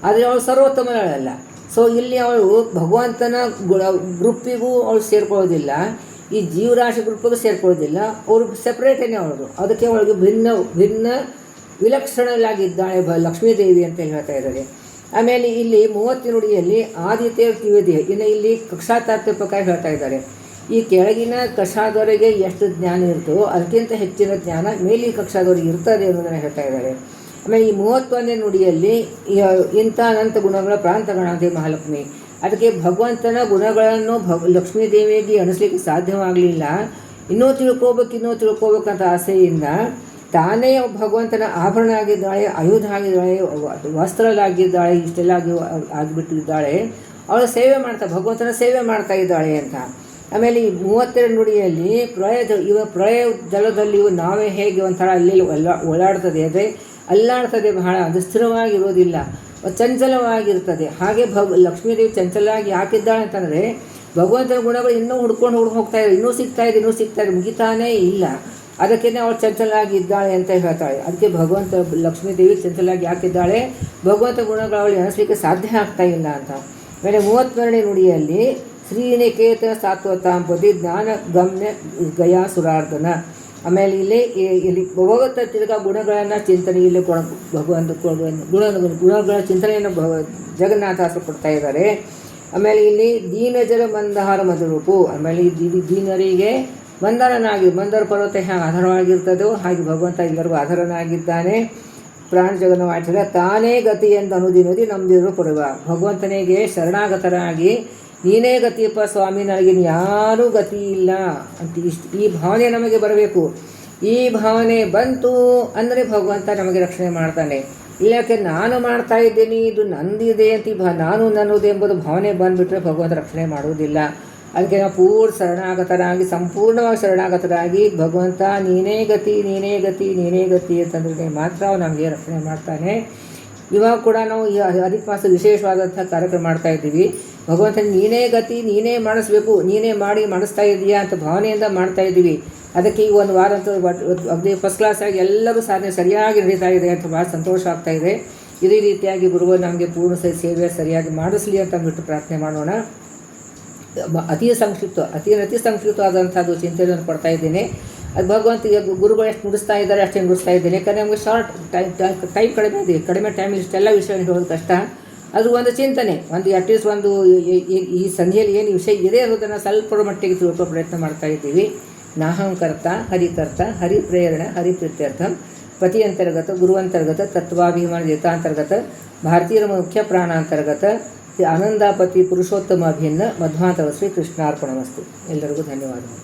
ಆದರೆ ಅವಳು ಸರ್ವೋತ್ತಮಳಲ್ಲ. ಸೊ ಇಲ್ಲಿ ಅವಳು ಭಗವಂತನ ಗ್ರೂಪಿಗೂ ಅವಳು ಸೇರ್ಕೊಳ್ಳೋದಿಲ್ಲ, ಈ ಜೀವರಾಶಿ ಗ್ರೂಪಿಗೂ ಸೇರ್ಕೊಳ್ಳೋದಿಲ್ಲ. ಅವರು ಸೆಪ್ರೇಟೇನೆ ಅವಳು, ಅದಕ್ಕೆ ಅವಳಿಗೆ ಭಿನ್ನ ವಿಲಕ್ಷಣಲಾಗಿದ್ದಾಳೆ ಲಕ್ಷ್ಮೀದೇವಿ ಅಂತ ಹೇಳ್ತಾ ಇದ್ದಾರೆ. ಆಮೇಲೆ ಇಲ್ಲಿ 30 ನುಡಿಯಲ್ಲಿ ಆದಿತ್ಯ ದ್ವಿತೀಯ, ಇನ್ನು ಇಲ್ಲಿ ಕಕ್ಷಾತಾತ್ವ ಪ್ರಕಾರ ಹೇಳ್ತಾ ಇದ್ದಾರೆ. ಈ ಕೆಳಗಿನ ಕಕ್ಷಾದವರಿಗೆ ಎಷ್ಟು ಜ್ಞಾನ ಇರ್ತದೋ ಅದಕ್ಕಿಂತ ಹೆಚ್ಚಿನ ಜ್ಞಾನ ಮೇಲಿನ ಕಕ್ಷಾದವರಿಗೆ ಇರ್ತದೆ ಅನ್ನೋದನ್ನು ಹೇಳ್ತಾ ಇದ್ದಾರೆ. ಆಮೇಲೆ ಈ 31ನೇ ನುಡಿಯಲ್ಲಿ ಇಂಥ ಅನಂತ ಗುಣಗಳ ಪ್ರಾಂತಗಣಾಂತೆ ಮಹಾಲಕ್ಷ್ಮಿ, ಅದಕ್ಕೆ ಭಗವಂತನ ಗುಣಗಳನ್ನು ಲಕ್ಷ್ಮೀದೇವಿಗೆ ಅನಿಸ್ಲಿಕ್ಕೆ ಸಾಧ್ಯವಾಗಲಿಲ್ಲ. ಇನ್ನೂ ತಿಳ್ಕೋಬೇಕಂತ ಆಸೆಯಿಂದ ತಾನೇ ಭಗವಂತನ ಆಭರಣ ಆಗಿದ್ದಾಳೆ, ಆಯುಧ ಆಗಿದ್ದಾಳೆ, ವಸ್ತ್ರಲಾಗಿದ್ದಾಳೆ, ಇಷ್ಟೆಲ್ಲ ಆಗಿಬಿಟ್ಟಿದ್ದಾಳೆ. ಅವಳು ಸೇವೆ ಮಾಡ್ತಾ ಭಗವಂತನ ಸೇವೆ ಮಾಡ್ತಾ ಇದ್ದಾಳೆ ಅಂತ. ಆಮೇಲೆ ಈ 32 ನುಡಿಯಲ್ಲಿ ಪ್ರಳಯ ಜಲದಲ್ಲಿಯೂ ನಾವೇ ಹೇಗೆ ಒಂಥರ ಅಲ್ಲಿ ಓಡಾಡ್ತದೆ, ಅಂದರೆ ಅಲ್ಲಾಡ್ತದೆ, ಬಹಳ ಅದು ಸ್ಥಿರವಾಗಿರೋದಿಲ್ಲ, ಚಂಚಲವಾಗಿರ್ತದೆ. ಹಾಗೆ ಲಕ್ಷ್ಮೀದೇವಿ ಚಂಚಲವಾಗಿ ಯಾಕಿದ್ದಾಳೆ ಅಂತಂದರೆ ಭಗವಂತನ ಗುಣಗಳು ಇನ್ನೂ ಹುಡ್ಕೊಂಡು ಹೋಗ್ತಾ ಇದೆ, ಇನ್ನೂ ಸಿಗ್ತಾ ಇದೆ, ಮುಗಿತಾನೇ ಇಲ್ಲ. ಅದಕ್ಕೇ ಅವಳು ಚಂಚಲಾಗಿ ಇದ್ದಾಳೆ ಅಂತ ಹೇಳ್ತಾಳೆ. ಅದಕ್ಕೆ ಲಕ್ಷ್ಮೀದೇವಿ ಚಂಚಲಾಗಿ ಯಾಕಿದ್ದಾಳೆ, ಭಗವಂತ ಗುಣಗಳು ಅವಳು ಎಣಿಸ್ಲಿಕ್ಕೆ ಸಾಧ್ಯ ಆಗ್ತಾ ಇಲ್ಲ ಅಂತ. ಆಮೇಲೆ 32ನೇ ನುಡಿಯಲ್ಲಿ ಶ್ರೀನಿಕೇತನ ಸಾತ್ವತಾಂಪದಿ ಜ್ಞಾನ ಗಮ್ಯ ಗಯಾ ಸುರಾರ್ಧನ. ಆಮೇಲೆ ಇಲ್ಲಿ ಭಗವಂತ ತಿರ್ಗ ಗುಣಗಳನ್ನು ಚಿಂತನೆ, ಇಲ್ಲಿ ಭಗವಂತ ಗುಣಗಳ ಚಿಂತನೆಯನ್ನು ಜಗನ್ನಾಥಾಸರು ಕೊಡ್ತಾ ಇದ್ದಾರೆ. ಆಮೇಲೆ ಇಲ್ಲಿ ದೀನಜರ ಮಂದಹಾರ ಮಧುರೂಪು. ಆಮೇಲೆ ದೀನರಿಗೆ ಮಂದರ ಪರ್ವತ ಹೇಗೆ ಆಧಾರವಾಗಿರ್ತದೋ ಹಾಗೆ ಭಗವಂತ ಎಲ್ಲರಿಗೂ ಆಧಾರನಾಗಿದ್ದಾನೆ. ಪ್ರಾಣ ಜಗನ್ನ ಮಾಡ್ತಿಲ್ಲ, ತಾನೇ ಗತಿ ಎಂದು ಅನುದಿನದಿ ನಂಬಿದ್ರು ಕೊಡುವ. ಭಗವಂತನಿಗೆ ಶರಣಾಗತರಾಗಿ ನೀನೇ ಗತಿಯಪ್ಪ ಸ್ವಾಮಿ, ನನಗೆ ಯಾರೂ ಗತಿ ಇಲ್ಲ ಅಂತ ಈ ಭಾವನೆ ನಮಗೆ ಬರಬೇಕು. ಈ ಭಾವನೆ ಬಂತು ಅಂದರೆ ಭಗವಂತ ನಮಗೆ ರಕ್ಷಣೆ ಮಾಡ್ತಾನೆ. ಇಲ್ಲಕ್ಕೆ ನಾನು ಮಾಡ್ತಾ ಇದ್ದೀನಿ, ಇದು ನಂದಿದೆ ಅಂತ ನಾನು ನನ್ನದು ಎಂಬುದು ಭಾವನೆ ಬಂದುಬಿಟ್ರೆ ಭಗವಂತ ರಕ್ಷಣೆ ಮಾಡುವುದಿಲ್ಲ. ಅದಕ್ಕೆ ನಾವು ಸಂಪೂರ್ಣವಾಗಿ ಶರಣಾಗತರಾಗಿ ಭಗವಂತ ನೀನೇ ಗತಿ ಅಂತಂದ್ರೆ ಮಾತ್ರ ನಮಗೆ ರಕ್ಷಣೆ ಮಾಡ್ತಾನೆ. ಇವಾಗ ಕೂಡ ನಾವು ಈ ಅಧಿಕ ಮಾಸ ವಿಶೇಷವಾದಂಥ ಕಾರ್ಯಕ್ರಮ ಮಾಡ್ತಾ ಇದ್ದೀವಿ. ಭಗವಂತನ ನೀನೇ ಗತಿ, ನೀನೇ ಮಾಡಿಸ್ಬೇಕು, ನೀನೇ ಮಾಡಿ ಮಾಡಿಸ್ತಾ ಇದೆಯಾ ಅಂತ ಭಾವನೆಯಿಂದ ಮಾಡ್ತಾ ಇದ್ದೀವಿ. ಅದಕ್ಕೆ ಈ ಒಂದು ವಾರ ಅಂತೂ ಅದೇ ಫಸ್ಟ್ ಕ್ಲಾಸಾಗಿ ಎಲ್ಲರೂ ಸಾಧನೆ ಸರಿಯಾಗಿ ನಡೀತಾ ಇದೆ ಅಂತ ಭಾಳ ಸಂತೋಷ ಆಗ್ತಾ ಇದೆ. ಇದೇ ರೀತಿಯಾಗಿ ಗುರುಗಳು ನಮಗೆ ಪೂರ್ಣ ಸೇವೆ ಸರಿಯಾಗಿ ಮಾಡಿಸ್ಲಿ ಅಂತ ಅಂದ್ಬಿಟ್ಟು ಪ್ರಾರ್ಥನೆ ಮಾಡೋಣ. ಅತಿ ಸಂಕ್ಷಿಪ್ತವಾದಂಥದ್ದು ಚಿಂತನೆಯನ್ನು ಕೊಡ್ತಾ ಇದ್ದೇನೆ. ಅದು ಭಗವಂತ ಗುರುಗಳು ಎಷ್ಟು ನುಡಿಸ್ತಾ ಇದ್ದಾರೆ ಅಷ್ಟೇ ನುಡಿಸ್ತಾ ಇದ್ದೇನೆ. ಯಾಕಂದರೆ ನಮಗೆ ಶಾರ್ಟ್ ಟೈಮ್ ಕಡಿಮೆ ಇದೆ, ಕಡಿಮೆ ಟೈಮಲ್ಲಿ ಇಷ್ಟೆಲ್ಲ ವಿಷಯವನ್ನು ಹೇಳೋದು ಕಷ್ಟ. ಅದು ಒಂದು ಚಿಂತನೆ, ಅಟ್ಲೀಸ್ಟ್ ಈ ಸಂಧಿಯಲ್ಲಿ ಏನು ವಿಷಯ ಇದೆ ಅನ್ನೋದನ್ನು ಸ್ವಲ್ಪ ಮಟ್ಟಿಗೆ ತಿಳ್ಕೋ ಪ್ರಯತ್ನ ಮಾಡ್ತಾ ಇದ್ದೀವಿ. ನಾಹಂಕರ್ತ ಹರಿಕರ್ತ ಹರಿಪ್ರೇರಣ ಹರಿಪ್ರೀತ್ಯರ್ಥಂ ಪತಿಯಂತರ್ಗತ ಗುರುವಂತರ್ಗತ ತತ್ವಾಭಿಮಾನ ಜೇತಾಂತರ್ಗತ ಭಾರತೀಯ ಮುಖ್ಯ ಪ್ರಾಣಾಂತರ್ಗತ ಆನಂದಾಪತಿ ಪುರುಷೋತ್ತಮ ಅಭಿನ್ನ ಮಧ್ವಾಂತರ ಶ್ರೀ ಕೃಷ್ಣಾರ್ಪಣಮಸ್ತು. ಎಲ್ಲರಿಗೂ ಧನ್ಯವಾದಗಳು.